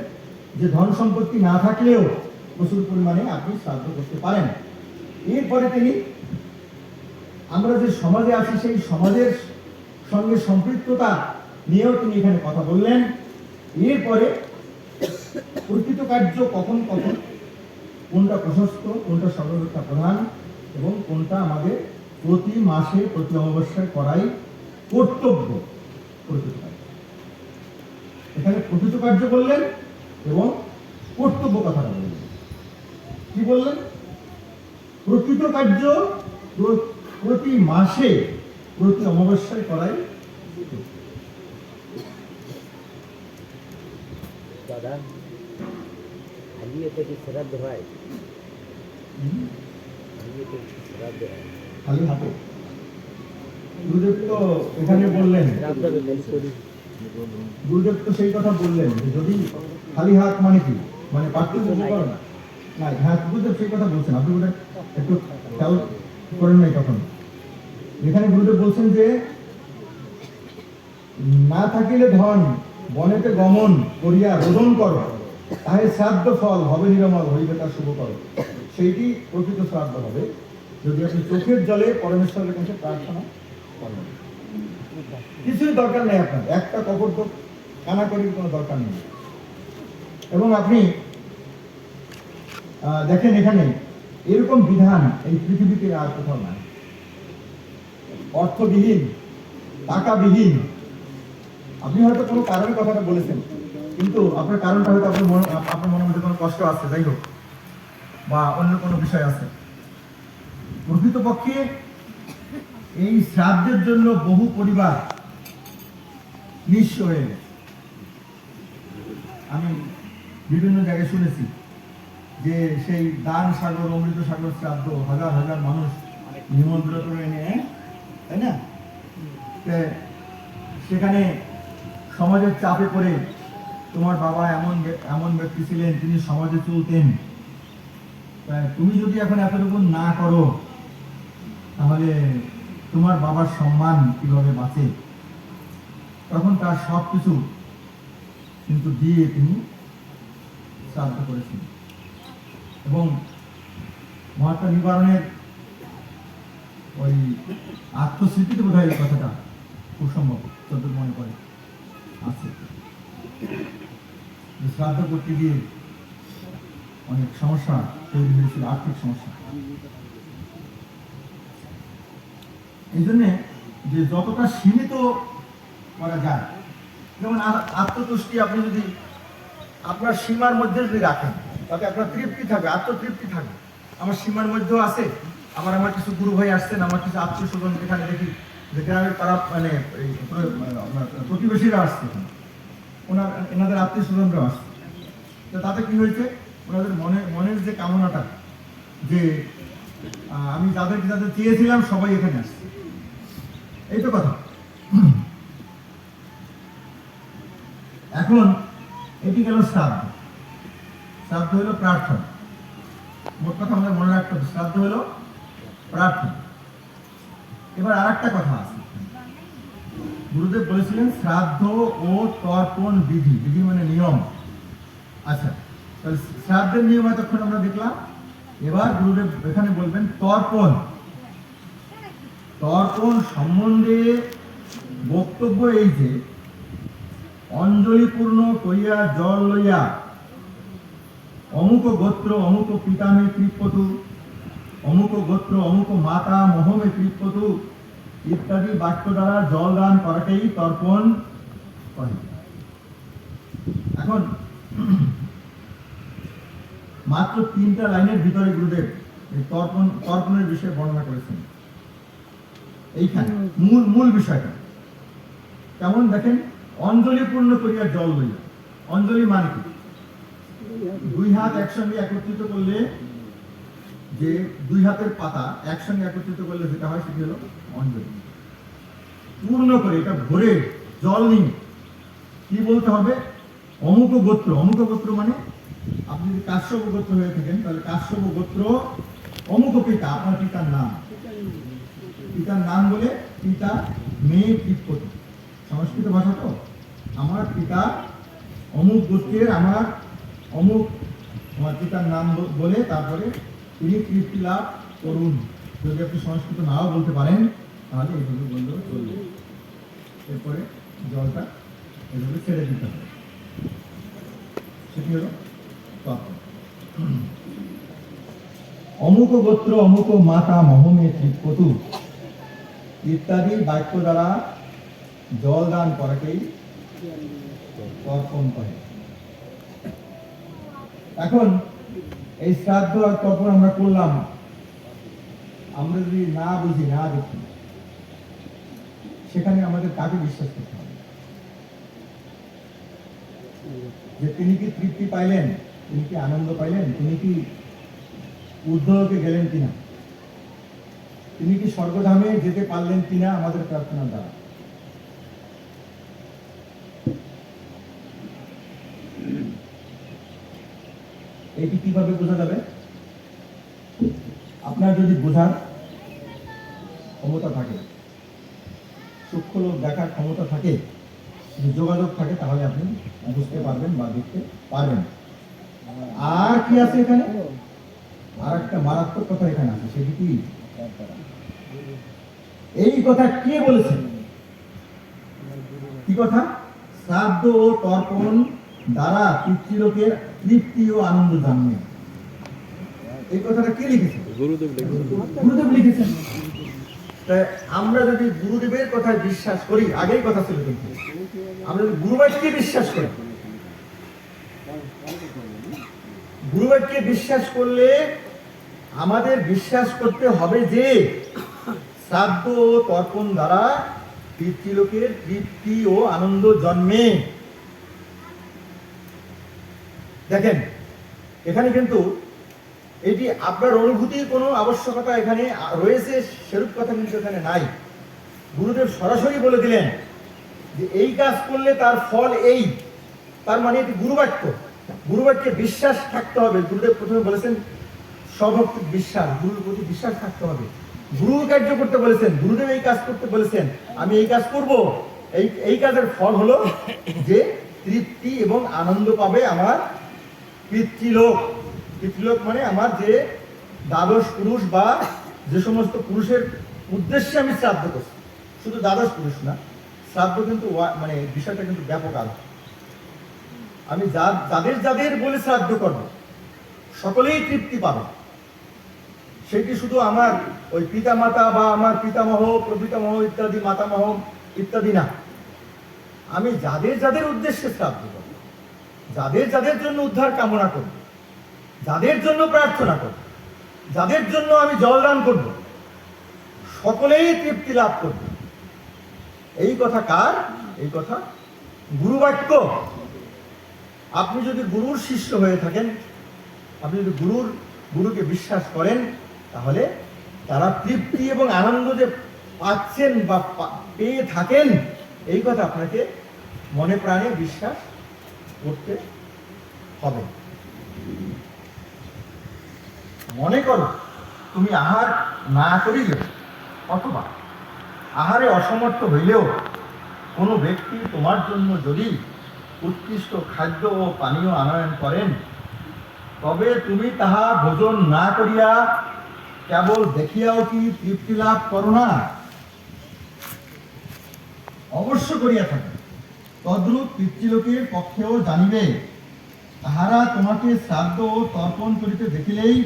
যে ধন সম্পত্তি না থাকলেও প্রচুর পরিমাণে আপনি শ্রাদ্ধ করতে পারেন। এরপরে তিনি আমরা যে সমাজে আছি সেই সমাজের সঙ্গে সম্পৃক্ততা নিয়েও তিনি এখানে কথা বললেন। এরপরে প্রকৃত কার্য কখন কখন, কোনটা প্রশস্ত, কোনটা সর্বাপেক্ষা প্রধান, এবং কোনটা আমাদের প্রতি মাসে প্রতি অমাবস্যায় করাই কর্তব্য। প্রকৃত কার্য এখানে প্রকৃত কার্য বললেন এবং কর্তব্য কথাটা বললেন। কি বললেন? প্রকৃত কার্য প্রতি মাসে প্রতি অমাবস্যায় করাই। দাদা খালি এতে কি শ্রাদ্ধ হয়? খালি হাতে গুরুদেব তো এখানে বললেন, গুরুদেব তো সেই কথা বললেন যে যদি খালি হাত মানে কি, মানে পার্থিব উপকরণ না। হ্যাঁ, গুরুদেব সেই কথা বলছেন, আপনি ওটা একটু খেয়াল করেন নাই তখন। এখানে গুরুদেব বলছেন যে না থাকিলে ধন বনেতে গমন করিয়া রোদন কর, তাহে শ্রাদ্ধ ফল হবে নিরমল, হইবে তার শুভ কর। সেইটি প্রকৃত শ্রাদ্ধ হবে যদি আপনি চোখের জলে পরমেশ্বরের কাছে প্রার্থনা করেন। কিছুই দরকার নেই আপনার, একটা কপট কানাকড়ির কোনো দরকার নেই। এবং আপনি দেখেন এখানে এরকম বিধান এই পৃথিবীতে আর কোথাও নাই। অর্থবিহীন, টাকাবিহীন, আপনি হয়তো কোনো কারণে কথাটা বলেছেন, কিন্তু আপনার কারণটা হয়তো আপনার মনের মধ্যে কোনো কষ্ট আছে, যাই হোক, বা অন্য কোনো বিষয় আছে। প্রকৃতপক্ষে এই শ্রাদ্ধের জন্য বহু পরিবার নিঃস্ব হয়ে গেছে। আমি বিভিন্ন জায়গায় শুনেছি যে সেই দান সাগর, অমৃত সাগর শ্রাদ্ধ হাজার হাজার মানুষ নিমন্ত্রণ করে এনে, তাই না? সেখানে সমাজের চাপে পড়ে তোমার বাবা এমন ব্যক্তি ছিলেন, তিনি সমাজে চলতেন, তুমি যদি এখন এতটুকু না করো তাহলে তোমার বাবার সম্মান কিভাবে বাঁচে? তখন তার সব কিছু কিন্তু দিয়ে তিনি শ্রাদ্ধ করেছেন। এবং মহাত্মা নিবারণের ওই আত্মস্মৃতিতে বোধ হয় এই কথাটা খুব সম্ভব যত মনে করে আছে, শ্রাদ্ধ করতে গিয়ে অনেক সমস্যা তৈরি হয়েছিল, আর্থিক সমস্যা। এই জন্যে যে যতটা সীমিত করা যায়, যেমন আত্মতুষ্টি আপনি যদি আপনার সীমার মধ্যে যদি রাখেন তাতে আপনার তৃপ্তি থাকবে, আত্মতৃপ্তি থাকবে। আমার সীমার মধ্যেও আছে, আমার কিছু গুরু ভাই আসছেন, আমার কিছু আত্মীয় স্বজন এখানে দেখি যে গ্রামের তারা মানে প্রতিবেশীরা আসছে, এনাদের আত্মীয় স্বজনরাও আসছে। তো তাতে কি হয়েছে, ওনাদের মনের যে কামনাটা, যে আমি যাদের যাদের চেয়েছিলাম সবাই এখানে আসছে, এই তো কথা। এখন এটি গেল শ্রাদ্ধ। শ্রাদ্ধ হলো প্রার্থনা। মোট কথা আমাদের মনে রাখতে হবে, শ্রাদ্ধ হলো প্রার্থনা। এবার আর একটা কথা আছে, গুরুদেব বলেছিলেন শ্রাদ্ধ ও তর্পণ বিধি। বিধি মানে নিয়ম। আচ্ছা, তাহলে শ্রাদ্ধের নিয়ম এতক্ষণ আমরা দেখলাম। এবার গুরুদেব এখানে বলবেন তর্পণ। তর্পণ সম্বন্ধে বক্তব্য এই যে, অঞ্জলিপূর্ণ করিয়া জল লইয়া অমুক গোত্র অমুক পিতামে কৃপতু, অমুক গোত্র অমুক মাতা মহমে কৃপতু ইত্যাদি বাক্য দ্বারা জল দান করাকেই তর্পণ করে। এখন মাত্র 3টা লাইনের ভিতরে গুরুদেব এই তর্পণের বিষয়ে বর্ণনা করেছেন। এইখানে মূল বিষয়টা কেমন দেখেন, অঞ্জলি পূর্ণ করিয়া জল লইয়া। অঞ্জলি মানে কি? 2 হাত একসঙ্গে একত্রিত করলে, যে 2 হাতের পাতা একসঙ্গে একত্রিত করলে যেটা হয় সেটি হলো অঞ্জলি। পূর্ণ করে, এটা ভরে জল নিয়ে কি বলতে হবে, অমুক গোত্র। অমুক গোত্র মানে আপনি যদি কাশ্যপ গোত্র হয়ে থাকেন তাহলে কাশ্যপ গোত্র অমুক পিতা, আপনার পিতার নাম। পিতার নাম বলে পিতা মেয়ে কৃপতু, সংস্কৃত ভাষা তো। আমার পিতা অমুক গোত্রের, আমার অমুক আমার পিতার নাম বলে তারপরে তিনি কৃপ্তি লাভ করুন। যদি আপনি সংস্কৃত নাও বলতে পারেন তাহলে এইভাবে বললেও চলবে। এরপরে জলটা এভাবে ছেড়ে দিতে হবে, সেটি হলো তর্পণ। অমুক গোত্র অমুক মাতা মহমে কৃপতু ইত্যাদি বাক্য দ্বারা জল দান করাকেই তর্পণ করে। এখন এই শ্রাদ্ধ আর তর্পণ আমরা করলাম, আমরা যদি না বুঝি না দেখি, সেখানে আমাদের কাকে বিশ্বাস করতে হবে? যে তিনি কি তৃপ্তি পাইলেন, তিনি কি আনন্দ পাইলেন, তিনি কি ঊর্ধ্বলোকে গেলেন কিনা, তিনি কি স্বর্গধামে যেতে পারলেন কিনা আমাদের প্রার্থনার দ্বারা। এটি কিভাবে বোঝা যাবে? আপনার যদি বোঝার ক্ষমতা থাকে, সূক্ষ্ম লোক দেখার ক্ষমতা থাকে, যোগাযোগ থাকে, তাহলে আপনি বুঝতে পারবেন বা দেখতে পারবেন। আর কি আছে এখানে? আর একটা মারাত্মক কথা এখানে আছে, সেটি কি? এই কথা কে বলেছেন? কি কথা? শ্রাদ্ধ ও তর্পণ দ্বারা পিতৃলোকের তৃপ্তি ও আনন্দ জন্মে। এই কথাটা কে লিখেছেন? গুরুদেব লিখেছেন। তাই আমরা যদি গুরুদেবের কথায় বিশ্বাস করি, আগেই কথা ছিল কিন্তু, আমরা যদি গুরুবাক্যে বিশ্বাস করি, গুরুবাক্যে বিশ্বাস করলে আমাদের বিশ্বাস করতে হবে যে শ্রাদ্ধ ও তর্পণ দ্বারা পিতৃলোকের তৃপ্তি ও আনন্দ জন্মে। দেখেন, এখানে কিন্তু এটি আপনার অনুভূতির কোনো আবশ্যকতা এখানে রয়েছে সেরূপ কথা কিন্তু এখানে নাই। গুরুদেব সরাসরি বলে দিলেন যে এই কাজ করলে তার ফল এই। তার মানে এটি গুরুবাক্য, গুরুবাক্যে বিশ্বাস থাকতে হবে। গুরুদেব প্রথমে বলেছেন স্বভক্তি বিশ্বাস, গুরুর প্রতি বিশ্বাস থাকতে হবে। গুরু কার্য করতে বলেছেন, গুরুদেব এই কাজ করতে বলেছেন, আমি এই কাজ করব। এই কাজের ফল হলো যে তৃপ্তি এবং আনন্দ পাবে আমার পিতৃলোক। পিতৃলোক মানে আমার যে দ্বাদশ পুরুষ বা যে সমস্ত পুরুষের উদ্দেশ্যে আমি শ্রাদ্ধ করছি, শুধু দ্বাদশ পুরুষ না, শ্রাদ্ধ কিন্তু মানে বিষয়টা কিন্তু ব্যাপক আলো। আমি যাদের যাদের বলে শ্রাদ্ধ করব সকলেই তৃপ্তি পাবে। সেটি শুধু আমার ওই পিতা মাতা বা আমার পিতামহ প্রপিতামহ ইত্যাদি মাতামহ ইত্যাদি না, আমি যাদের যাদের উদ্দেশ্যে শ্রাদ্ধ করব, যাদের যাদের জন্য উদ্ধার কামনা করব, যাদের জন্য প্রার্থনা করব, যাদের জন্য আমি জলদান করব, সকলেই তৃপ্তি লাভ করবে। এই কথা কার? এই কথা গুরুবাক্য। আপনি যদি গুরুর শিষ্য হয়ে থাকেন, আপনি যদি গুরুকে বিশ্বাস করেন, তাহলে তারা তৃপ্তি এবং আনন্দ যে পাচ্ছেন বা পেয়ে থাকেন, এই কথা আপনাকে মনে প্রাণে বিশ্বাস করতে হবে। মনে করো তুমি আহার না করিলে অথবা আহারে অসমর্থ হইলেও কোনো ব্যক্তি তোমার জন্য যদি উৎকৃষ্ট খাদ্য ও পানীয় আনয়ন করেন, তবে তুমি তাহা ভোজন না করিয়া কেবল দেখিয়াও কি তৃপ্তি লাভ করো না? অবশ্য করিয়া থাকে। তদ্রূপ পিতৃলোকের পক্ষেও জানিবে, তাহারা তোমাকে শ্রাদ্ধ ও তর্পণ করিতে দেখিলেই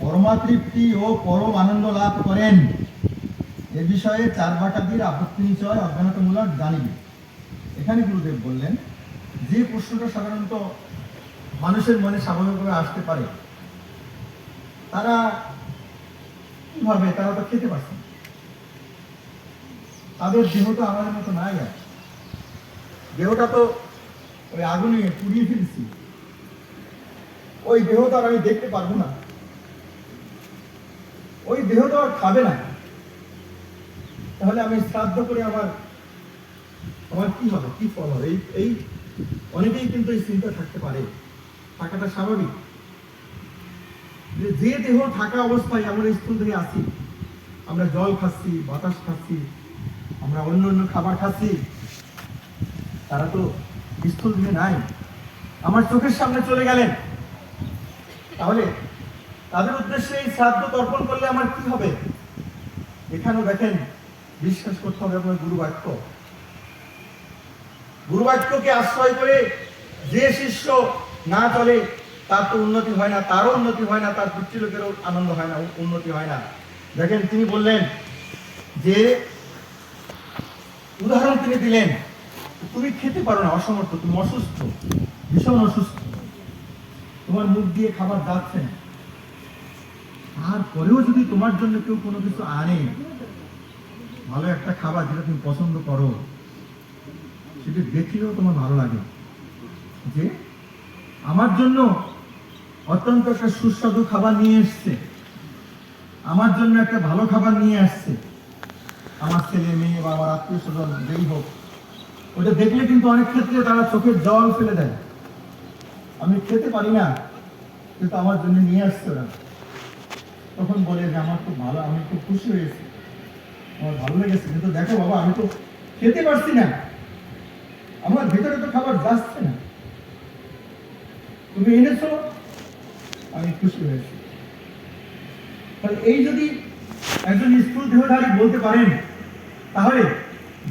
পরমাতৃপ্তি ও পরম আনন্দ লাভ করেন। এ বিষয়ে চারবাকাদির আপত্তি নিশ্চয় অজ্ঞানতামূলক জানিবে। এখানে গুরুদেব বললেন, যে প্রশ্নটা সাধারণত মানুষের মনে স্বাভাবিকভাবে আসতে পারে, তারা কিভাবে, তারা তো খেতে পারছে না, তাদের দেহ তো আমাদের মতো নাই, আর দেহটা তো ওই আগুনে পুড়িয়ে ফেলছি, ওই দেহ তো আর আমি দেখতে পারবো না, ওই দেহ তো আর খাবে না, তাহলে আমি শ্রাদ্ধ করে আমার কি হবে, কি ফল হবে? এই অনেকেই কিন্তু এই চিন্তা থাকতে পারে, থাকাটা স্বাভাবিক। যে দেহ থাকা অবস্থায় আমরা স্থূল দেহে আছি, আমরা জল খাচ্ছি, বাতাস খাচ্ছি, আমরা অন্য অন্য খাবার খাচ্ছি, তারা তো স্থূল দেহে নাই, আমার চোখের সামনে চলে গেলেন। তাহলে তাদের উদ্দেশ্যে এই শ্রাদ্ধ তর্পণ করলে আমার কি হবে? এখানেও দেখেন, বিশ্বাস করতে হবে আপনার গুরুবাক্য। গুরুবাক্যকে আশ্রয় করে যে শিষ্য না চলে, তার তো উন্নতি হয় না, তারও উন্নতি হয় না, তার পিতৃলোকেরও আনন্দ হয় না, উন্নতি হয় না। দেখেন, তিনি বললেন যে উদাহরণ তিনি দিলেন, তুমি খেতে পারো না, অসমর্থ, তুমি অসুস্থ, ভীষণ অসুস্থ, তোমার মুখ দিয়ে খাবার যাচ্ছে না, তারপরেও যদি তোমার জন্য কেউ কোনো কিছু আনে, ভালো একটা খাবার যেটা তুমি পছন্দ করো, সেটা দেখলেও তোমার ভালো লাগে যে আমার জন্য অত্যন্ত একটা সুস্বাদু খাবার নিয়ে এসছে, আমার জন্য একটা ভালো খাবার নিয়ে আসছে, আমার ছেলে মেয়ে বা আমার আত্মীয় স্বজন যেই হোক, ওটা দেখলে কিন্তু অনেক ক্ষেত্রে তারা চোখের জল ফেলে দেয়। আমি খেতে পারি না, কিন্তু আমার জন্য নিয়ে আসছে ওরা, তখন বলে যে আমার খুব ভালো, আমি খুব খুশি হয়েছি, আমার ভালো লেগেছে, কিন্তু দেখো বাবা, আমি তো খেতে পারছি না, আমার ভেতরে তো খাবার যাচ্ছে না, তুমি এনেছো, আমি খুশি হয়েছি। তাহলে এই যদি একজন স্থূল দেহধারী বলতে পারেন, তাহলে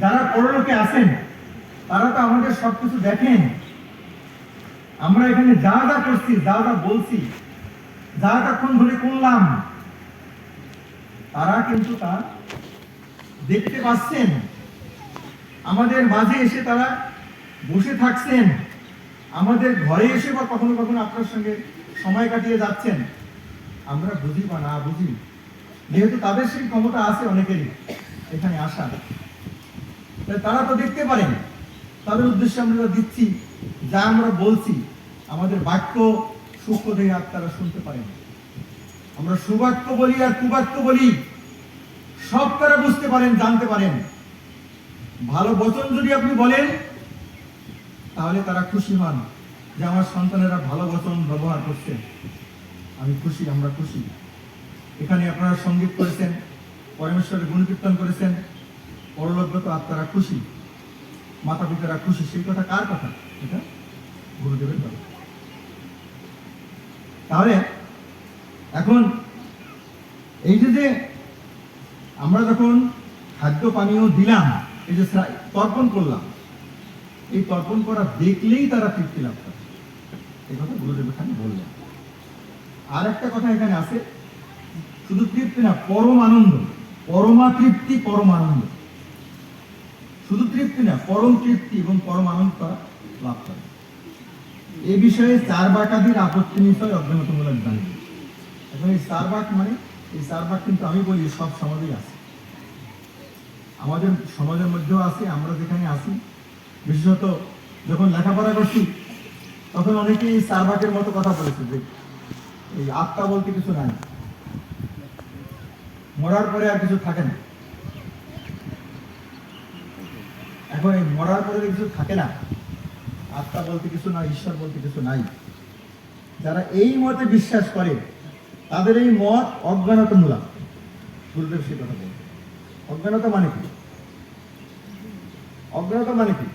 যারা পরলোকে আছেন তারা তো আমাদের সবকিছু দেখেন, আমরা এখানে যা যা করছি, যা যা বলছি, যা এতক্ষণ ধরে করলাম, তারা কিন্তু তা দেখতে পাচ্ছেন, আমাদের মাঝে এসে তারা বসে থাকছেন, আমাদের ঘরে এসে বা কখনো কখনো আপনার সঙ্গে সময় কাটিয়ে যাচ্ছেন। আমরা বুঝি বা না বুঝি, যেহেতু তাদের সেই ক্ষমতা আছে অনেকেরই এখানে আসা, তারা তো দেখতে পারেন। তাদের উদ্দেশ্যে আমরা দিচ্ছি, যা আমরা বলছি, আমাদের বাক্য সূক্ষ্ম দেহে তারা শুনতে পারেন। আমরা সুবাক্য বলি আর কুবাক্য বলি, সব তারা বুঝতে পারেন, জানতে পারেন। ভালো বচন যদি আপনি বলেন, তাহলে তারা খুশি হন যে আমার সন্তানেরা ভালো বচন ব্যবহার করছে, আমি খুশি, আমরা খুশি। এখানে আপনারা সঙ্গীত করেছেন, পরমেশ্বরের গুণকীর্তন করেছেন, পরলোকগত আত্মারা খুশি, মাতা পিতারা খুশি। সেই কথা কার কথা? এটা গুরুদেবের কথা। তাহলে এখন এই যে আমরা যখন খাদ্য পানীয় দিলাম, এই যে তর্পণ করলাম, এই তর্পণ করা দেখলেই তারা তৃপ্তি লাভ করে, এই কথা গুরুদেব এখানে বললেন। আর একটা কথা এখানে আছে, শুধু তৃপ্তি না, পরম আনন্দ, পরমা তৃপ্তি, পরম আনন্দ। শুধু তৃপ্তি না, পরম তৃপ্তি এবং পরম আনন্দ তারা লাভ করে। এই বিষয়ে চার বাকাদির আপত্তি নিশ্চয় অজ্ঞানতামূলক জানিবে। এখন এই চার বাক মানে, এই চার বাক কিন্তু আমি বলি সব সমাজেই আছে, আমাদের সমাজের মধ্যেও আছে। আমরা যেখানে আছি, বিশেষত যখন লেখাপড়া করছি, তখন অনেকেই সারবাকের মতো কথা বলেছে যে এই আত্মা বলতে কিছু নাই, মরার পরে আর কিছু থাকে না। এখন এই মরার পরে কিছু থাকে না, আত্মা বলতে কিছু নাই, ঈশ্বর বলতে কিছু নাই, যারা এই মতে বিশ্বাস করে তাদের এই মত অজ্ঞানতামূলক। গুরুদেব সে কথা বলতে, অজ্ঞানতা মানে কি? অজ্ঞানতা মানে কি?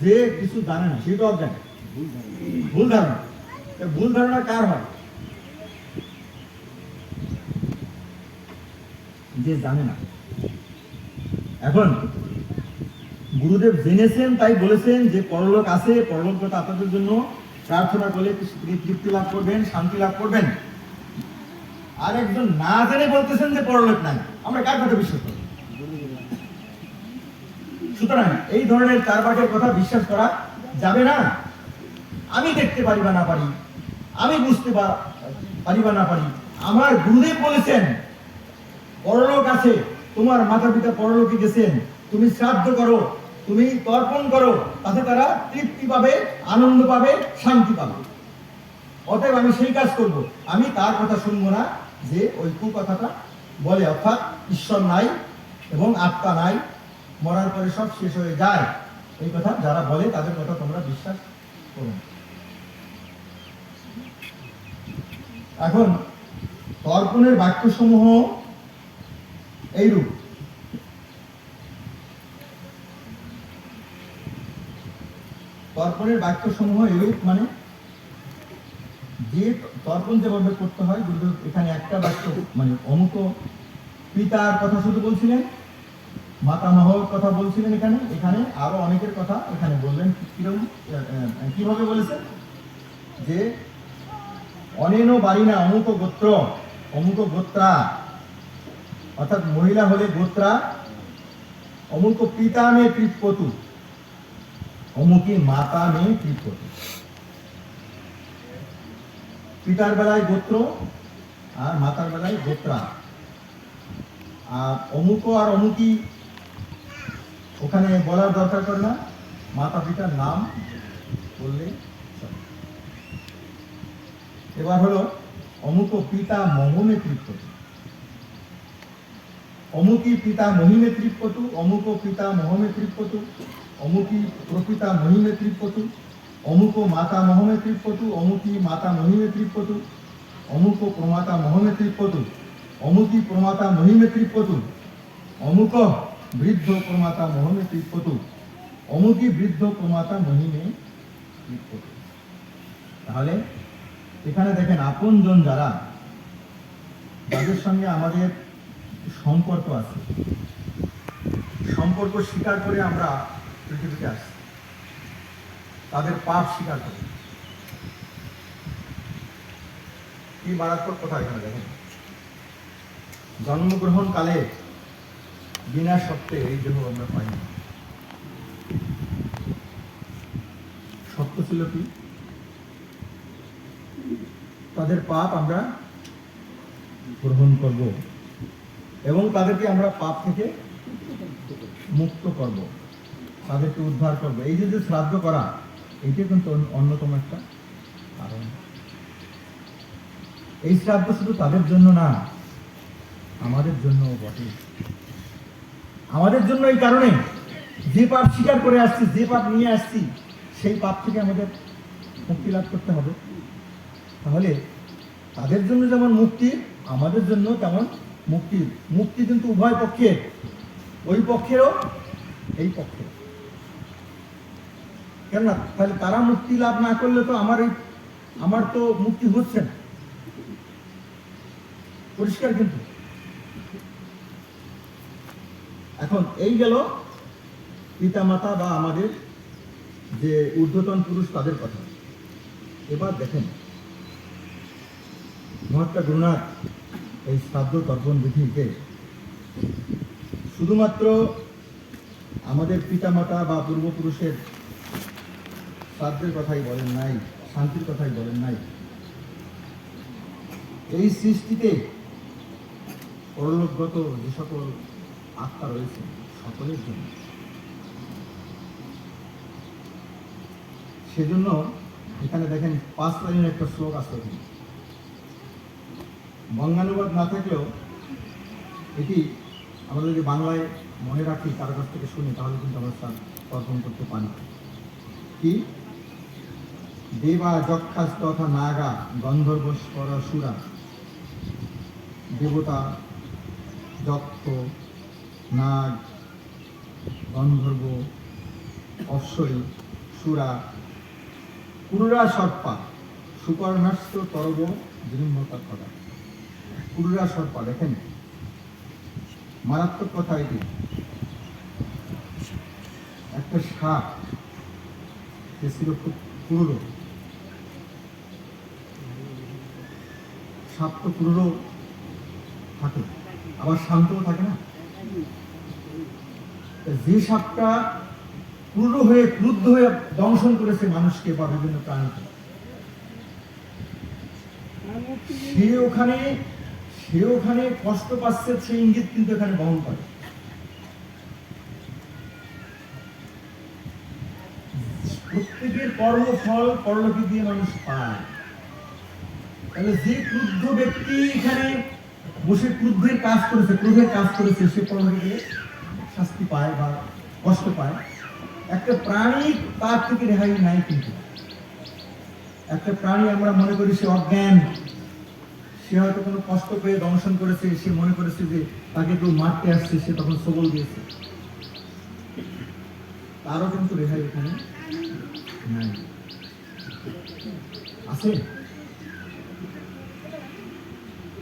যে কিছু জানে না সেটা অজ্ঞান, ভুল ধারণা। ভুল ধারণা কার হয়? যে জানে না। এখন গুরুদেব জেনেছেন তাই বলেছেন যে পরলোক আছে, পরলোক কথা আপনাদের জন্য প্রার্থনা করলে তিনি তৃপ্তি লাভ করবেন, শান্তি লাভ করবেন। আর একজন না জেনে বলতেছেন যে পরলোক নাই, আমরা কার কথা বিশ্বাস করি? সুতরাং এই ধরনের চারবাকের কথা বিশ্বাস করা যাবে না। আমি দেখতে পারি বা না পারি, আমি বুঝতে পারি বা না পারি, আমার গুরুদেব বলেছেন পরলোক আছে, তোমার মাতা পিতা পরলোকে গেছেন, তুমি শ্রাদ্ধ করো, তুমি তর্পণ করো, তাতে তারা তৃপ্তি পাবে, আনন্দ পাবে, শান্তি পাবে। অতএব আমি সেই কাজ করব, আমি তার কথা শুনবো না যে ওই কথাটা বলে, অর্থাৎ ঈশ্বর নাই এবং আত্মা নাই, মরার পরে সব শেষ হয়ে যায়, এই কথা যারা বলে তাদের কথা তোমরা বিশ্বাস করো। এখন তর্পণের বাক্যসমূহ এইরূপ। তর্পণের বাক্যসমূহ এইরূপ মানে যে তর্পণ যেভাবে করতে হয়, গুরুদেব এখানে একটা বাক্য মানে অমুক পিতার কথা শুধু বলছিলেন, মাতামহর কথা বলছিলেন, এখানে আরো অনেকের কথা এখানে বললেন। কিভাবে বলেছেন? যে অনেন বাড়ি না অমুক গোত্র, অমুক গোত্রা, অর্থাৎ মহিলা হলে গোত্রা, অমুক পিতা মেয়ে তৃপ্পতু, অমুকি মাতা মেয়ে তৃপ্পতু। পিতার বেলায় গোত্র আর মাতার বেলায় গোত্রা। আর অমুক আর অমুকি ওখানে বলার দরকার করে না, মাতা পিতার নাম বললে। এবার হলো অমুক পিতা মহমে তৃপ্পতু, অমুকি পিতা মহিমে তৃপ্পতু, অমুক পিতা মহমে তৃপ্পতু, অমুকি প্রপিতা মহিমে তৃপ্পতু, অমুক মাতা মহমে তৃপ্পতু, অমুকি মাতা মহিমে তৃপ্পতু, অমুক প্রমাতা মহমে তৃপ্পতু, অমুকি প্রমাতা মহিমে তৃপ্পতু, অমুক বৃদ্ধ প্রমাতা মহমে তৃপ্পতু, অমুকি বৃদ্ধ প্রমাতা মহিমে তৃপ্পতু। তাহলে এখানে দেখেন আপনজন যারা, যাদের সঙ্গে আমাদের সম্পর্ক আছে, সম্পর্ক স্বীকার করে আমরা পৃথিবীতে আসছি, তাদের পাপ স্বীকার করে। কি মারাত্মক কথা এখানে দেখেন। জন্মগ্রহণ কালে বিনা সত্ত্বে এই দেহ আমরা পাই না। সত্য ছিল কি? তাদের পাপ আমরা গ্রহণ করব এবং তাদেরকে আমরা পাপ থেকে মুক্ত করব, তাদেরকে উদ্ধার করব। এই যে শ্রাদ্ধ করা, এইটা কিন্তু অন্যতম একটা কারণ। এই শ্রাদ্ধ শুধু তাদের জন্য না, আমাদের জন্য বটে। আমাদের জন্য এই কারণে, যে পাপ স্বীকার করে আসছি, যে পাপ নিয়ে আসছি, সেই পাপ থেকে আমাদের মুক্তি লাভ করতে হবে। তাহলে তাদের জন্য যেমন মুক্তি, আমাদের জন্য তেমন মুক্তি। মুক্তি কিন্তু উভয় পক্ষের, ওই পক্ষেরও এই পক্ষের। কেননা তাহলে তারা মুক্তি লাভ না করলে তো আমার তো মুক্তি হচ্ছে না, পরিষ্কার। কিন্তু এখন এই গেল পিতামাতা বা আমাদের যে ঊর্ধ্বতন পুরুষ, তাদের কথা। এবার দেখেন মহাত্মা গুরুনাথ এই শ্রাদ্ধ তর্পণ বিধিতে শুধুমাত্র আমাদের পিতামাতা বা পূর্বপুরুষের শ্রাদ্ধের কথাই বলেন নাই, শান্তির কথাই বলেন নাই। এই সৃষ্টিতে পরলোকগত যে সকল আত্মা রয়েছে, সকলের জন্য। সেজন্য এখানে দেখেন 5 লাইনের একটা শ্লোক আছে। বঙ্গানুবাদ না থাকলেও এটি আমরা যদি বাংলায় মনে রাখি, কারো কাছ থেকে শুনি, তাহলে কিন্তু আমরা তর্পণ করতে পারি। কি? দেবা যক্ষাস তথা নাগা গন্ধর্ব সুরা। দেবতা, যক্ষ, নাগ, গন্ধর্ব, অপ্সরী, সুরা, কুরুরা সর্পা, সুপর্ণাস্ত তরব জিনিম্মতা কথা। কুরুরা সর্পা, দেখেন মারাত্মক কথা এটি। একটা সাপ, সে ছিল খুব ক্রূর। সাপ তো ক্রূর থাকে, আবার শান্তও থাকে না। যে সাপটা ক্রূর হয়ে, ক্রুদ্ধ হয়ে দংশন করেছে মানুষকে বা বিভিন্ন প্রাণীকে, সে ওখানে কষ্ট পাচ্ছে, সেই ইঙ্গিত কিন্তু এখানে বহন করে। প্রত্যেকের কর্মফল পরলোকে দিয়ে মানুষ পায়। তাহলে যে ক্রুদ্ধ ব্যক্তি এখানে বসে ক্রোধের কাজ করেছে, সে পরলোকে গিয়ে শাস্তি পায় বা কষ্ট পায়। একটা প্রাণী তার থেকে রেহাই নাই। কিন্তু একটা প্রাণী আমরা মনে করি সে অজ্ঞান, সে হয়তো কোনো কষ্ট পেয়ে দংশন করেছে, সে মনে করেছে যে তাকে কেউ মারতে আসছে, সে তখন সবল দিয়েছে, তারও কিন্তু রেহাই এখানে নাই। আছে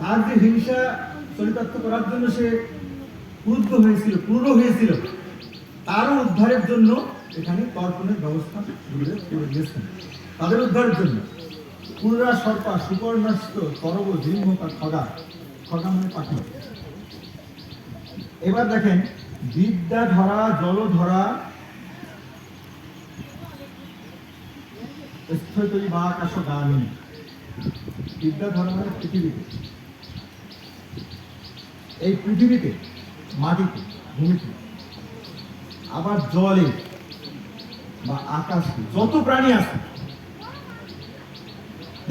তার যে হিংসা চরিতার্থ করার জন্য সে ক্রুদ্ধ হয়েছিল, ক্রূর হয়েছিল, তারও উদ্ধারের জন্য এখানে তর্পণের ব্যবস্থা করে দিয়েছেন, তাদের উদ্ধারের জন্য। কুরুরা সর্পা, সুপর্ণাস্ত তরব জিম্মকা খগা, খগা মানে পাখি। এবার দেখেন, বিদ্যা ধরা, জল ধরা, স্থৈতই বা আকাশ গামী। বিদ্যা ধরা মানে পৃথিবীতে, এই পৃথিবীতে, মাটিতে, ভূমিতে, আবার জলে বা আকাশে যত প্রাণী আছে।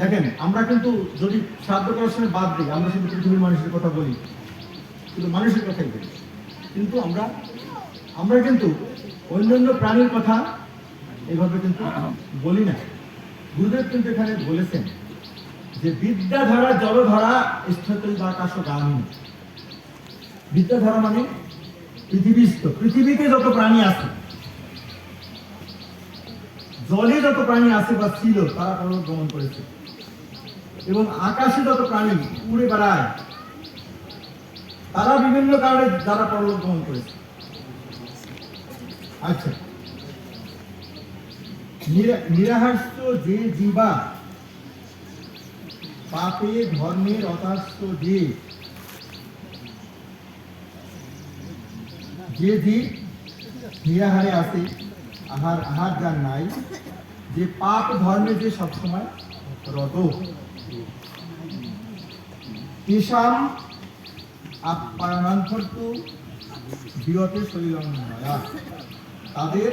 দেখেন, আমরা কিন্তু যদি শ্রাদ্ধ করার সময় বাদ দিই, আমরা শুধু পৃথিবীর মানুষের কথা বলি, শুধু মানুষের কথাই বলি, কিন্তু আমরা কিন্তু অন্যান্য প্রাণীর কথা এভাবে কিন্তু বলি না। গুরুদেব কিন্তু এখানে বলেছেন যে বিদ্যাধারা জলধারা স্থিতই বা আকাশ গামী। বিদ্যাধারা মানে পৃথিবীস্থ, পৃথিবীতে যত প্রাণী আছে, জলে যত প্রাণী আছে বা ছিল, তারা পরলোক গমন করেছে। এবং আকাশে যত প্রাণী উড়ে বেড়ায়, তারা বিভিন্ন কারণে যারা পরলোক গমন করেছে। আচ্ছা, নিরাহাস্য যে জীবা, পাপে ধর্মের অতাস্য যে জীব নিরাহারে আছে, আহার যার নাই, যে পাপ ধর্মে যে সবসময় রত, তেষাম আপ্যায়নান্তর্তু বিরতে শরীরঙ্গয়া। তাদের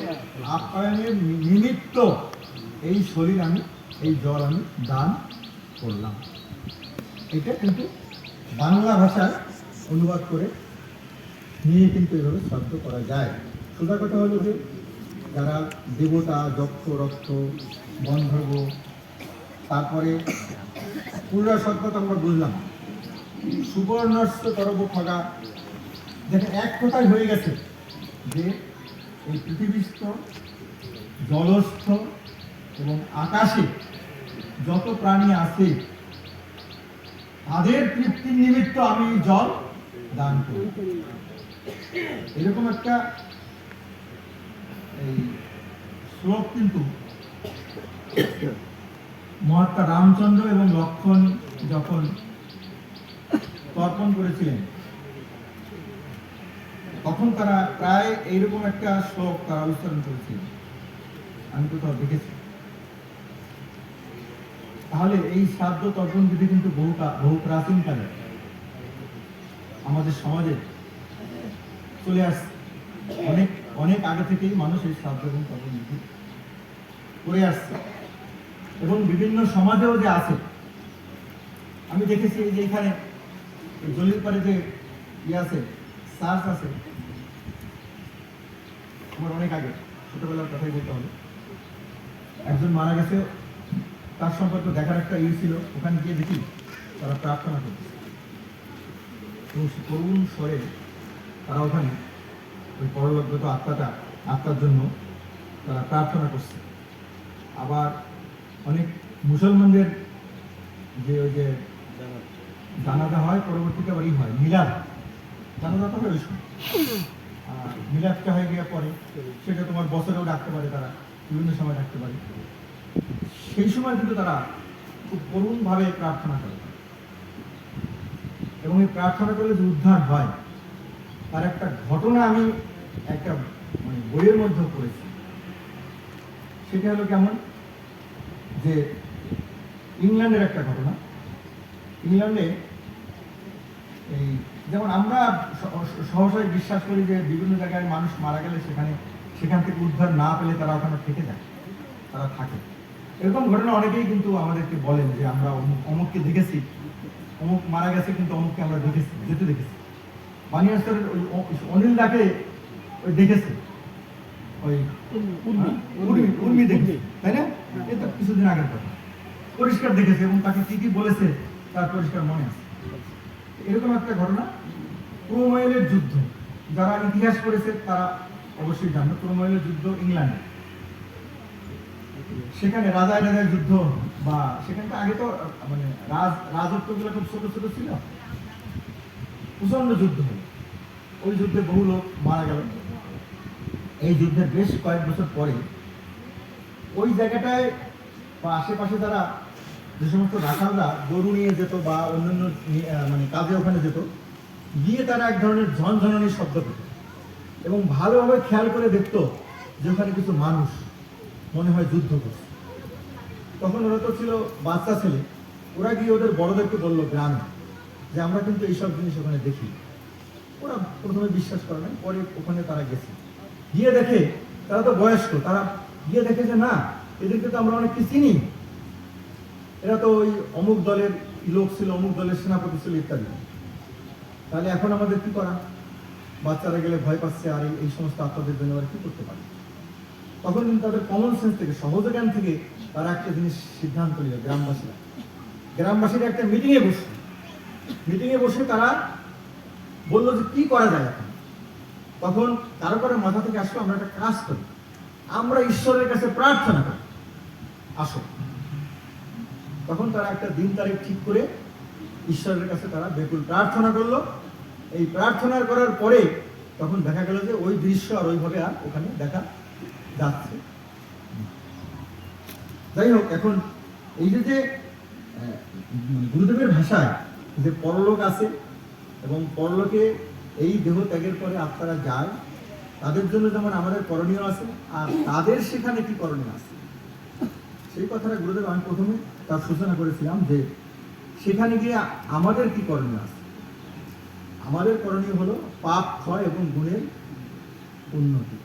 আপ্যায়নের নিমিত্ত এই শরীর আমি, এই জল আমি দান করলাম। এটা কিন্তু বাংলা ভাষায় অনুবাদ করে নিয়ে কিন্তু এভাবে শব্দ করা যায়। সোজা কথা হলো যে যারা দেবতা, যক্ষ, রক্ষ, গন্ধর্ব, তারপরে পুরা শব্দ আমরা বুঝলাম, সুবর্ণস্ত তরব খগা। দেখেন, এক কথায় হয়ে গেছে যে এই পৃথিবীস্থ, জলস্থ এবং আকাশে যত প্রাণী আছে, তাদের তৃপ্তির নিমিত্ত আমি জল দান করি। এরকম একটা এই শ্লোক কিন্তু মহাত্মা রামচন্দ্র এবং লক্ষ্মণ যখন তর্পণ করেছিলেন, তখন তারা প্রায় এইরকম একটা শ্লোক তারা উচ্চারণ করেছিলেন, আমি কোথাও দেখেছি। তাহলে এই শ্রাদ্ধ তর্পণ বিধি কিন্তু বহু প্রাচীনকালে আমাদের সমাজে চলে আসছে। অনেক অনেক আগে থেকেই মানুষ এই শ্রাদ্ধ এবং তর্পণ বিধি করে আসছে। এবং বিভিন্ন সমাজেও যে আছে, আমি দেখেছি এই যে এখানে জলির পারে যে ইয়ে আছে, সার্চ আছে, আমার অনেক আগে ছোটবেলার কথাই বলতে হবে, একজন মারা গেছে, তার সম্পর্কে দেখার একটা ইয়ে ছিল, ওখানে গিয়ে দেখি তারা প্রার্থনা করছে এবং সে করুণ স্বরে তারা ওখানে ওই পরলোকগত আত্মার জন্য তারা প্রার্থনা করছে। আবার অনেক মুসলমানদের যে ওই যে জানাজা হয়, পরবর্তীতে আবার ই হয় মিলাদ, জানাজা তো হয় ওই সময়, আর মিলাদটা হয়ে গিয়ে পরে সেটা তোমার বছরেও ডাকতে পারে, তারা বিভিন্ন সময় ডাকতে পারে। সেই সময় কিন্তু তারা খুব করুণভাবে প্রার্থনা করে এবং এই প্রার্থনা করলে যে উদ্ধার হয় তার একটা ঘটনা আমি একটা মানে বইয়ের মধ্যে পড়েছি। সেটা হলো কেমন যে ইংল্যান্ডের একটা ঘটনা। ইংল্যান্ডে এই যেমন আমরা সহসাই বিশ্বাস করি যে বিভিন্ন জায়গায় মানুষ মারা গেলে সেখান থেকে উদ্ধার না পেলে তারা ওখানে থেকে যায়, তারা থাকে। এরকম ঘটনা অনেকেই কিন্তু আমাদেরকে বলেন যে আমরা অমুককে দেখেছি, অমুক মারা গেছে কিন্তু অমুককে আমরা দেখেছি, যেতে দেখেছি। বানিয়াস্তরের ওই অনিল দাকে ওই দেখেছে, ওই উর্মি দেখেছে, তাই না? এটা কিছুদিন আগের কথা, পরিষ্কার দেখেছে এবং তাকে কি কি বলেছে তার পরিষ্কার মনে আছে। এরকম একটা ঘটনা ক্রোমওয়েলের যুদ্ধ, যারা ইতিহাস পড়েছে তারা অবশ্যই জানো। ক্রোমওয়েলের যুদ্ধ ইংল্যান্ডে, সেখানে রাজায় যুদ্ধ, বা সেখানটা আগে তো মানে রাজত্বগুলো খুব ছোট ছোট ছিল, প্রচন্ড যুদ্ধ হলো, ওই যুদ্ধে বহু লোক মারা গেল। এই যুদ্ধের বেশ কয়েক বছর পরে ওই জায়গাটায় বা আশেপাশে যারা যে সমস্ত রাখালরা গরু নিয়ে যেত বা অন্যান্য মানে কাজে ওখানে যেত, গিয়ে তারা এক ধরনের ঝনঝনানির শব্দ পেত এবং ভালোভাবে খেয়াল করে দেখতো যে ওখানে কিছু মানুষ মনে হয় যুদ্ধ করছে। তখন ওরা তো ছিল বাচ্চা ছেলে, ওরা গিয়ে ওদের বড়দেরকে বললো গ্রামে যে আমরা কিন্তু এইসব জিনিস ওখানে দেখি। ওরা প্রথমে বিশ্বাস করে নাই, পরে ওখানে তারা গেছে, গিয়ে দেখে তারা তো বয়স্ক, তারা গিয়ে দেখে যে না, এদেরকে তো আমরা অনেককে চিনি, এরা তো ওই অমুক দলের লোক ছিল, অমুক দলের সেনাপতি ছিল ইত্যাদি। তাহলে এখন আমাদের কি করা? বাচ্চারা গেলে ভয় পাচ্ছে, আর এই সমস্ত আত্মাদের জন্য আর কি করতে পারে? তখন কিন্তু তাদের কমন সেন্স থেকে, সহজ জ্ঞান থেকে তারা একটা জিনিস সিদ্ধান্ত নিল। গ্রামবাসীরা একটা মিটিংয়ে বসে তারা বললো যে কি করা যায় এখন। তখন কারো মাথা থেকে আসলো, আমরা একটা কাজ করি, আমরা ঈশ্বরের কাছে প্রার্থনা করি, আসো। তখন তারা একটা দিন তারিখ ঠিক করে ঈশ্বরের কাছে তারা বেকুল প্রার্থনা করলো। এই প্রার্থনা করার পরে তখন দেখা গেল যে ওই দৃশ্য আর ওইভাবে আর ওখানে দেখা যাচ্ছে। যাই হোক, এখন এই যে গুরুদেবের ভাষায় যে পরলোক আছে এবং পরলোকে এই দেহ ত্যাগের পরে আত্মারা যায়, তাদের জন্য যেমন আমাদের করণীয় আছে, আর তাদের সেখানে কি করণীয় আছে সেই কথাটা গুরুদেব আমি প্রথমে তার সূচনা করেছিলাম যে সেখানে গিয়ে আমাদের কি করণীয় আছে। আমাদের করণীয় হলো পাপ ক্ষয় এবং গুণের উন্নতি,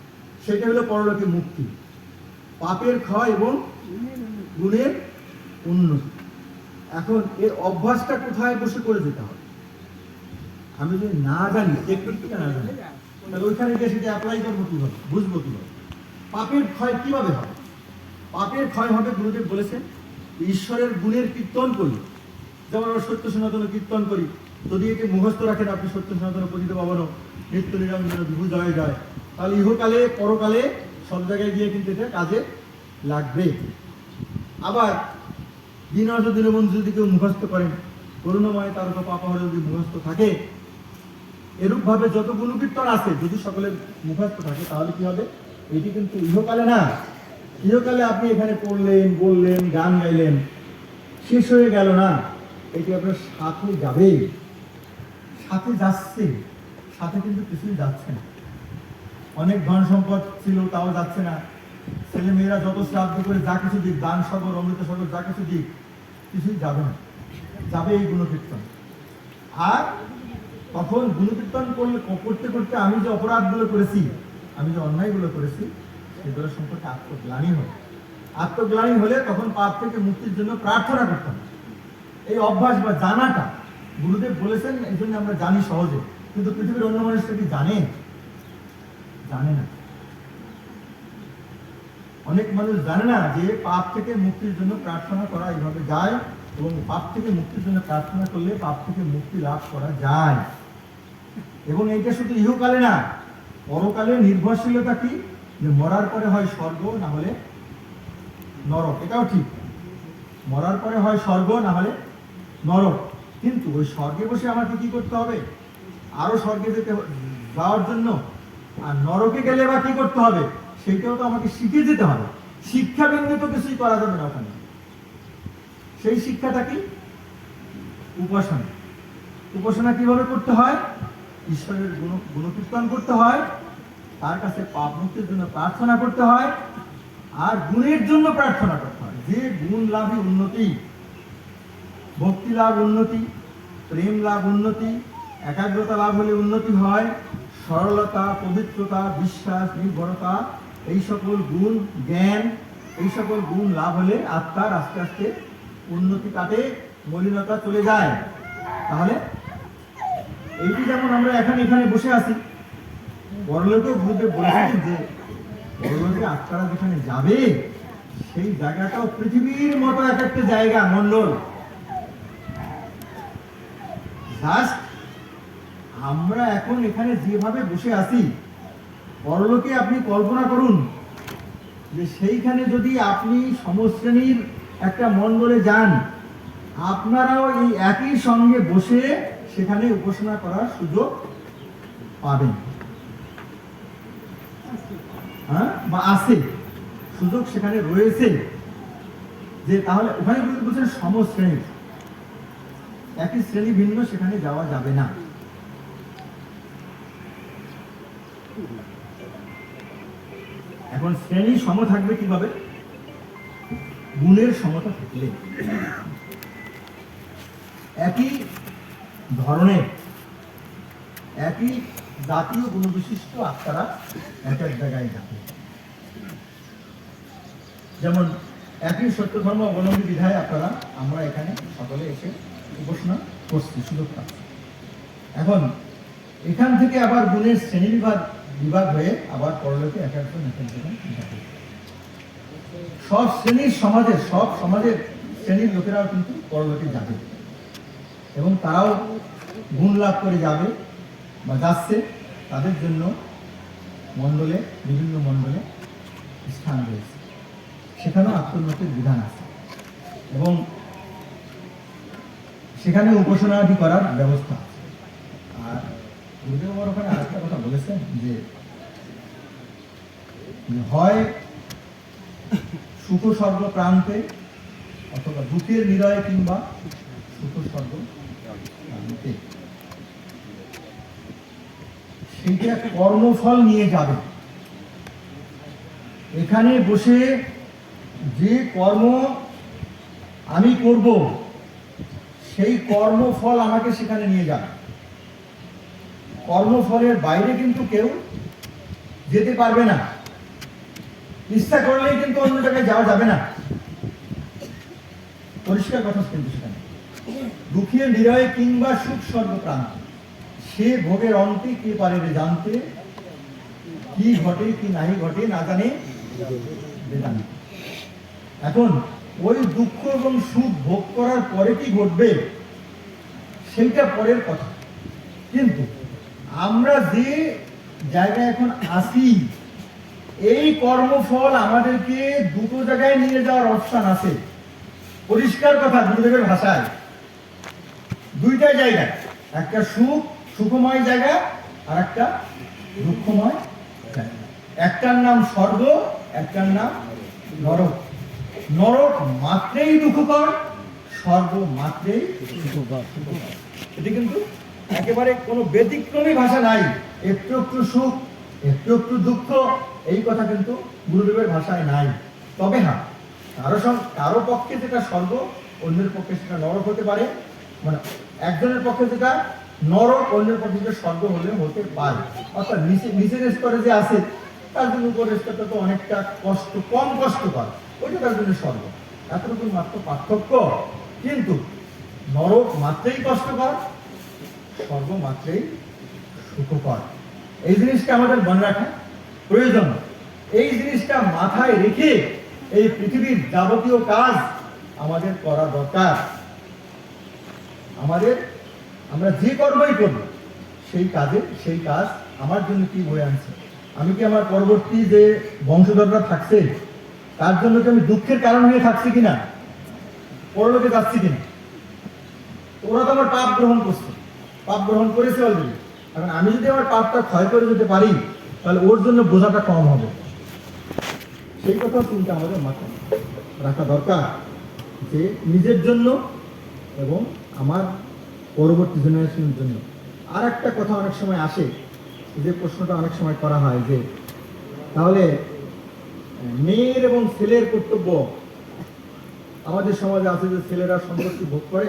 সেটা হলো পরলোকে মুক্তি। পাপের ক্ষয় এবং গুণের উন্নতি। এখন এর অভ্যাসটা কোথায় বসে করে যেতে হবে? আমি যদি না জানি, টেকনিকটা না জানি, তাহলে ওইখানে গিয়ে সেটা অ্যাপ্লাই করবো কিভাবে, বুঝবো কিভাবে? পাপের ক্ষয় কিভাবে হবে? পাপের ক্ষয় হবে, গুরুদেব বলেছেন, ঈশ্বরের গুণের কীর্তন করলে। যেমন আমরা সত্য সনাতন কীর্তন করি, যদি একে মুখস্থ রাখেন আপনি, সত্য সনাতন পতিত পাবন নিত্য নিরঞ্জন বিভু জয় জয়, তাহলে ইহকালে পরকালে সব জায়গায় গিয়ে কিন্তু এটা কাজে লাগবে। আবার দীনবন্ধু দীনবন্ধু যদি কেউ মুখস্থ করেন, করুণাময় তার পাপাহর যদি মুখস্থ থাকে, এরূপভাবে যত গুণকীর্তন আছে যদি সকলের মুখস্থ থাকে, তাহলে কি হবে? এটি কিন্তু ইহকালে না, ইহকালে আপনি এখানে পড়লেন, বললেন, গান গাইলেন, শেষ হয়ে গেল না, এটি আপনার সাথে যাবে, সাথে যাচ্ছে, সাথে কিন্তু কিছুই যাচ্ছে না। অনেক ধন সম্পদ ছিল, তাও যাচ্ছে না। ছেলে মেয়েরা যত শ্রাদ্ধ করে যা কিছু দিক, দান সাগর, অমৃত সাগর, যা কিছু দিক, কিছুই যাবে না, যাবে এই গুণকীর্তন। আর তখন গুণকীর্তন করতে করতে আমি যে অপরাধগুলো করেছি, আমি যে অন্যায়গুলো করেছি, সেগুলো সম্পর্কে আত্মগ্লানি হয়। আত্মগ্লানি হলে তখন পাপ থেকে মুক্তির জন্য প্রার্থনা করতে হবে। এই অভ্যাস বা জানাটা গুরুদেব বলেছেন, এই জন্য আমরা জানি সহজে, কিন্তু পৃথিবীর অন্য মানুষটা কি জানে? জানে না। অনেক মানুষ জানে না যে পাপ থেকে মুক্তির জন্য প্রার্থনা করা এইভাবে যায়, এবং পাপ থেকে মুক্তির জন্য প্রার্থনা করলে পাপ থেকে মুক্তি লাভ করা যায়। এবং এইটা শুধু ইহকালে না, পরকালে নির্ভরশীলতা কি, যে মরার পরে হয় স্বর্গ, না হলে নরক। এটাও ঠিক, মরার পরে হয় স্বর্গ, না হলে নরক। কিন্তু ওই স্বর্গে বসে আমাকে কি করতে হবে? আরো স্বর্গে যাওয়ার জন্য। আর নরকে গেলে বা কি করতে হবে? সেইটাও তো আমাকে শিখে যেতে হবে। শিক্ষা বিন্দু তো কিছুই করা যাবে না ওখানে। সেই শিক্ষাটা কি? উপাসনা। উপাসনা কিভাবে করতে হয়? ঈশ্বরের গুণকীর্তন করতে হয়, তার কাছে পাপ মুক্তির জন্য প্রার্থনা করতে হয়, আর গুণের জন্য প্রার্থনা করতে হয়। যে গুণ লাভই উন্নতি, ভক্তি লাভ উন্নতি, প্রেম লাভ উন্নতি, একাগ্রতা লাভ হলে উন্নতি হয়, সরলতা, পবিত্রতা, বিশ্বাস, নির্ভরতা, এই সকল গুণ, জ্ঞান, এই সকল গুণ লাভ হলে আত্মার আস্তে আস্তে উন্নতি কাটে, মলিনতা চলে যায়। তাহলে এইটি যেমন আমরা এখানে বসে আছি, পরলোকেও গুরুদেব বলেছেন যে পরলোকে আত্মারা যেখানে যাবে সেই জায়গাটাও পৃথিবীর মতো এক একটা জায়গা, মন্ডল। জাস্ট আমরা এখন এখানে যেভাবে বসে আছি, পরলোকে আপনি কল্পনা করুন যে সেইখানে যদি আপনি সমশ্রেণীর একটা মন্ডলে যান, আপনারাও এই একই সঙ্গে বসে সেখানে উপাসনা করার সুযোগ পাবেন। হ্যাঁ, বা আছে, সুযোগ সেখানে রয়েছে। যে তাহলে ওখানে কিন্তু বলছেন সমশ্রেণী, একই শ্রেণী ভিন্ন সেখানে যাওয়া যাবে না। এখন শ্রেণী সম থাকবে কিভাবে? গুণের সমতা থাকলে। একই ধরনের, একই জাতীয় গুণবিশিষ্ট আত্মারা এক এক জায়গায় যাবে। যেমন একই সত্য ধর্ম অবলম্বী বিধায় আপনারা, আমরা এখানে সকলে এসে উপাসনা করছি, সুযোগ পাচ্ছি। এখন এখান থেকে আবার গুণের শ্রেণী বিভাগ হয়ে আবার পরলোকে এক একজন যাবে। সব শ্রেণীর সমাজের, সব সমাজের শ্রেণীর লোকেরাও কিন্তু পরলোকে যাবে, এবং তারাও গুণ লাভ করে যাবে বা যাচ্ছে। তাদের জন্য মণ্ডলে, বিভিন্ন মণ্ডলে স্থান রয়েছে, সেখানেও আত্মোন্নতির বিধান আছে, এবং সেখানে উপাসনাদি করার ব্যবস্থা আছে। আর গুরুদেব আমার ওখানে আরেকটা কথা বলেছেন যে হয় সুখ স্বর্গ প্রান্তে, অথবা দুঃখের নিরয়ে, কিংবা সুখ স্বর্গ প্রান্তে। সেইটা কর্মফল নিয়ে যাবে। এখানে বসে যে কর্ম আমি করব, সেই কর্মফল আমাকে সেখানে নিয়ে যাবে। কর্মফলের বাইরে কিন্তু কেউ যেতে পারবে না। ইচ্ছা করলেই কিন্তু অন্য জায়গায় যাওয়া যাবে না। পরিষ্কার কথা কিন্তু সেখানে দুঃখের নিরয়ে কিংবা সুখ স্বর্গ প্রান্ত, সে ভোগের অন্তে কে পারে রে জানতে, কি ঘটে কি নাই ঘটে না জানে বেদান্ত। এখন ওই দুঃখ এবং সুখ ভোগ করার পরে কি ঘটবে সেইটা পরের কথা, কিন্তু আমরা যে জায়গায় এখন আসি, এই কর্মফল আমাদেরকে দুটো জায়গায় নিয়ে যাওয়ার অপশন আছে। পরিষ্কার কথা গুরুদেবের ভাষায়, দুইটা জায়গায়, একটা সুখময় জায়গা, আর একটা দুঃখময় জায়গা। একটার নাম স্বর্গ, একটার নাম নরক। নরক মাত্রেই দুঃখকর, স্বর্গ মাত্রেই সুখকর। এটি কিন্তু একেবারে কোনো ব্যতিক্রমী ভাষা নাই। একটু একটু সুখ, একটু একটু দুঃখ, এই কথা কিন্তু গুরুদেবের ভাষায় নাই। তবে হ্যাঁ, কারো পক্ষে যেটা স্বর্গ, অন্যের পক্ষে সেটা নরক হতে পারে। মানে একজনের পক্ষে যেটা নরক, অন্যের পক্ষে যেটা স্বর্গ হলে হতে পারে। অর্থাৎ নিচের স্তরে যে আছে তার জন্য উপরের স্তরটা তো অনেকটা কষ্ট, কম কষ্টকর। ওইটা তার জন্য স্বর্গ। এতটুকু মাত্র পার্থক্য। কিন্তু নরক মাত্রেই কষ্টকর, স্বর্গ মাত্রেই সুখকর। এই জিনিসটা আমাদের মনে রাখা প্রয়োজন। এই জিনিসটা মাথায় রেখে এই পৃথিবীর যাবতীয় কাজ আমাদের করা দরকার। আমরা যে কর্মই করব সেই কাজ আমার জন্য কি বয়ে আনছে, আমি কি আমার পরবর্তী যে বংশধররা থাকছে তার জন্য কি আমি দুঃখের কারণ হয়ে থাকছি কিনা, পরলোকে যাচ্ছি কিনা। ওরা তো আমার পাপ গ্রহণ করছে, পাপ গ্রহণ করেছে অলরেডি। এখন আমি যদি আমার পাপটা ক্ষয় করে যেতে পারি তাহলে ওর জন্য বোঝাটা কম হবে। সেই কথা চিন্তা আমাদের মাথায় রাখা দরকার যে নিজের জন্য এবং আমার পরবর্তী জেনারেশনের জন্য। আর একটা কথা অনেক সময় আসে, যে প্রশ্নটা অনেক সময় করা হয় যে তাহলে মেয়ের এবং ছেলের কর্তব্য। আমাদের সমাজে আছে যে ছেলেরা সম্পত্তি ভোগ করে,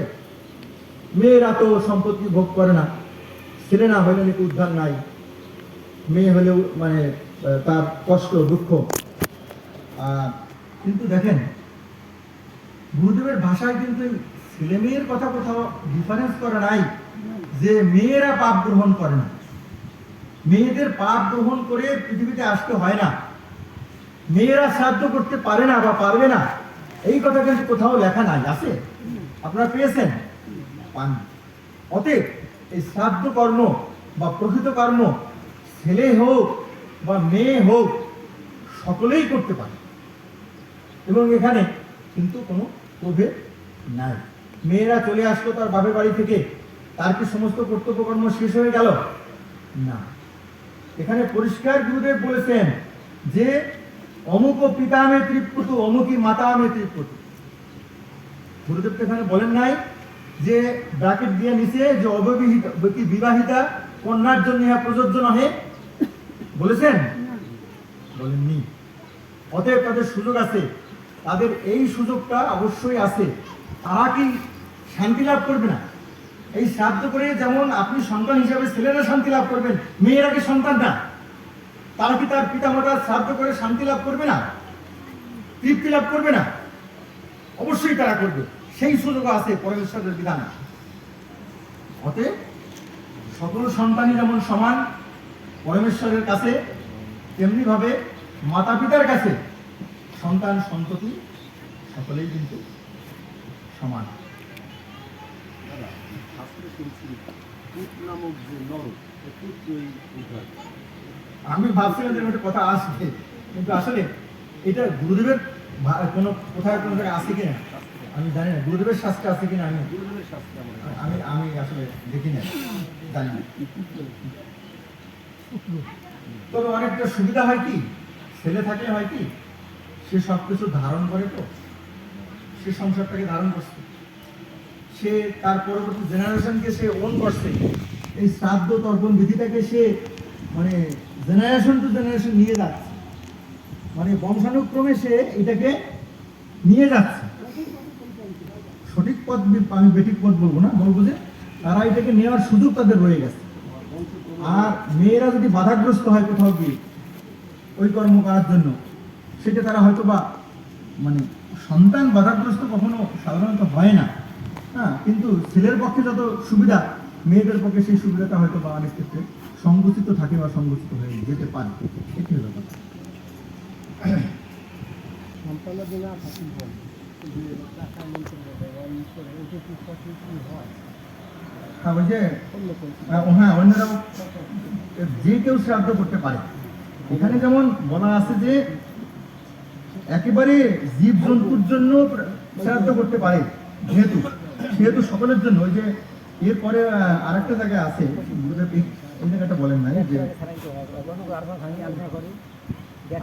মেয়েরা তো সম্পত্তি ভোগ করে না, ছেলে না হলে নাকি উদ্ধার নাই, মেয়ে হলেও মানে তার কষ্ট দুঃখ। কিন্তু দেখেন গুরুদেবের ভাষায় কিন্তু ছেলে মেয়ের কথা কোথাও ডিফারেন্স করা নাই যে মেয়েরা পাপ গ্রহণ করে না। মেয়েদের পাপ গ্রহণ করে পৃথিবীতে আসতে হয় না, মেয়েরা শ্রাদ্ধ করতে পারে না বা পারবে না, এই কথা কিন্তু কোথাও লেখা নাই। আছে? আপনারা পেয়েছেন? পান। অতএব এই শ্রাদ্ধ কর্ম বা প্রকৃত কর্ম ছেলে হোক বা মেয়ে হোক সকলেই করতে পারে, এবং এখানে কিন্তু কোনো প্রভেদ নাই। মেয়েরা চলে আসলো তার বাপের বাড়ি থেকে, তার কি সমস্ত কর্তব্য কর্ম শেষ হয়ে গেল? না। এখানে পরিষ্কার গুরুদেব বলেছেন যে অমুক পিতা মে তৃপ্যতু, অমুকি মাতা মে তৃপ্যতু। গুরুদেব তো এখানে বলেন নাই যে ব্র্যাকেট দিয়ে নিচে যে বিবাহিতা কন্যার জন্য ইহা প্রযোজ্য নহে, বলেছেন? বলেননি। অতএব তাদের সুযোগ আছে, তাদের এই সুযোগটা অবশ্যই আছে। তারা কি শান্তি লাভ করবে না? এই শ্রাদ্ধ করে যেমন আপনি সন্তান হিসাবে ছেলেরা শান্তি লাভ করবেন, মেয়েরা কি সন্তান না? তারা কি তার পিতা মাতার শ্রাদ্ধ করে শান্তি লাভ করবে না, তৃপ্তি লাভ করবে না? অবশ্যই তারা করবে। সেই সুযোগ আছে পরমেশ্বরের বিধান। অতএব সকল সন্তানই যেমন সমান পরমেশ্বরের কাছে, তেমনি ভাবে মাতা পিতার কাছে সন্তান সন্ততি সকলেই কিন্তু সমান। আমি ভাবছিলাম যে একটা কথা আসবে, কিন্তু আসলে এটা গুরুদেবের কোনো কোথায় কোনো জায়গায় আছে কিনা আমি জানি না। গুরুদেবের শাস্ত্রে আছে কিনা আমি আসলে দেখি না, জানি না। তবে অনেকটা সুবিধা হয় কি, ছেলে থাকলে হয় কি, সে সব কিছু ধারণ করে, তো সে সংসারটাকে ধারণ করছে, সে তার পরবর্তী জেনারেশনকে সে ওন করছে। এই শ্রাদ্ধ তর্পণ বিধিটাকে সে মানে জেনারেশন টু জেনারেশন নিয়ে যাচ্ছে, মানে বংশানুক্রমে সে এটাকে নিয়ে যাচ্ছে। সঠিক পথ আমি বেঠিক পথ বলবো না, বলবো যে তারা এটাকে নেওয়ার সুযোগ তাদের রয়ে গেছে। আর মেয়েরা যদি বাধাগ্রস্ত হয় কোথাও গিয়ে ওই কর্ম করার জন্য, সেটা তারা হয়তো বা মানে সন্তান বাধাগ্রস্ত কখনো সাধারণত হয় না, হ্যাঁ, কিন্তু ছেলের পক্ষে যত সুবিধা মেয়েদের পক্ষে সেই সুবিধাটা হয়তো বা অনেক ক্ষেত্রে সংকুচিত থাকে বা সংকুচিত হয়ে যেতে পারে। এটি হলো কথা। হ্যাঁ, অন্যরাও যে কেউ শ্রাদ্ধ করতে পারে। এখানে যেমন বলা আছে যে একেবারে জীব জন্তুর জন্য শ্রাদ্ধ করতে পারে, যেহেতু সকলের জন্য। ওই যে এরপরে আরেকটা জায়গায় আছে, এই জায়গাটা বলেন না যে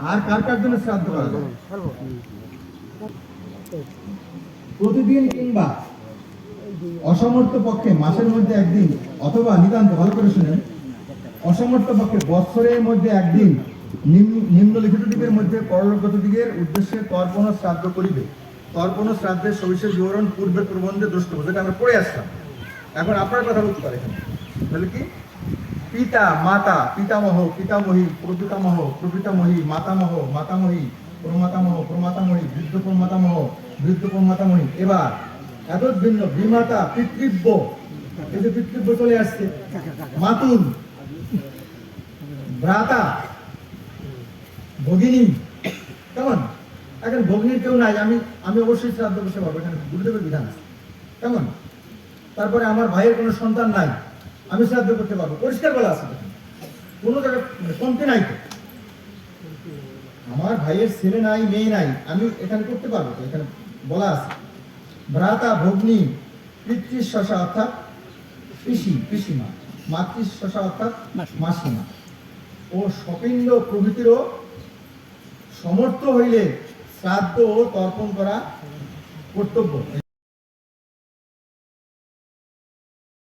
আর কার কার জন্য শ্রাদ্ধ করা যায়। প্রতিদিন কিংবা অসমর্থ পক্ষে মাসের মধ্যে একদিন, অথবা নিতান্ত, ভালো করে শুনেন, অসমর্থ পক্ষে বৎসরের মধ্যে একদিন নিম্নলিখিত দিকের মধ্যে পরলোকগত দিকের উদ্দেশ্যে তর্পণ শ্রাদ্ধ করিবে। তর্পণ শ্রাদ্ধের সবিশেষ বিবরণ পূর্বের প্রবন্ধে দ্রষ্টব্য, যেটা আমরা পড়ে আসলাম। এখন আপনার কথা বলতে পারেন, তাহলে কি পিতা মাতা, পিতামহ পিতামহী, প্রপিতামহ প্রপিতামহী, মাতামহ মাতামহী, প্রমাতামহ প্রমাতামহী বৃদ্ধ প্রমাতামহ বৃদ্ধ প্রমাতামহী। এবার এতদ ভিন্ন বিমাতা পিতৃব্য, এই যে পিতৃব্য চলে আসছে, মাতুল, ভ্রাতা, ভগিনী। কেমন? এখন ভগ্নীর কেউ নাই, আমি অবশ্যই শ্রাদ্ধ বসে পাবো, এখানে গুরুদেবের বিধান আছে। কেমন? তারপরে আমার ভাইয়ের কোনো সন্তান নাই, আমি শ্রাদ্ধ করতে পারবো, পরিষ্কার বলা আছে। কোনো জায়গায় কমতে নাই তো। আমার ভাইয়ের ছেলে নাই মেয়ে নাই, আমি এখানে করতে পারবো তো, এখানে বলা আছে। ভ্রাতা, ভগ্নী, পিতৃশশা অর্থাৎ পিসিমা, মাতৃশশা অর্থাৎ মাসিমা ও সপিণ্ড প্রভৃতিরও সমর্থ হইলে শ্রাদ্ধ ও তর্পণ করা কর্তব্য।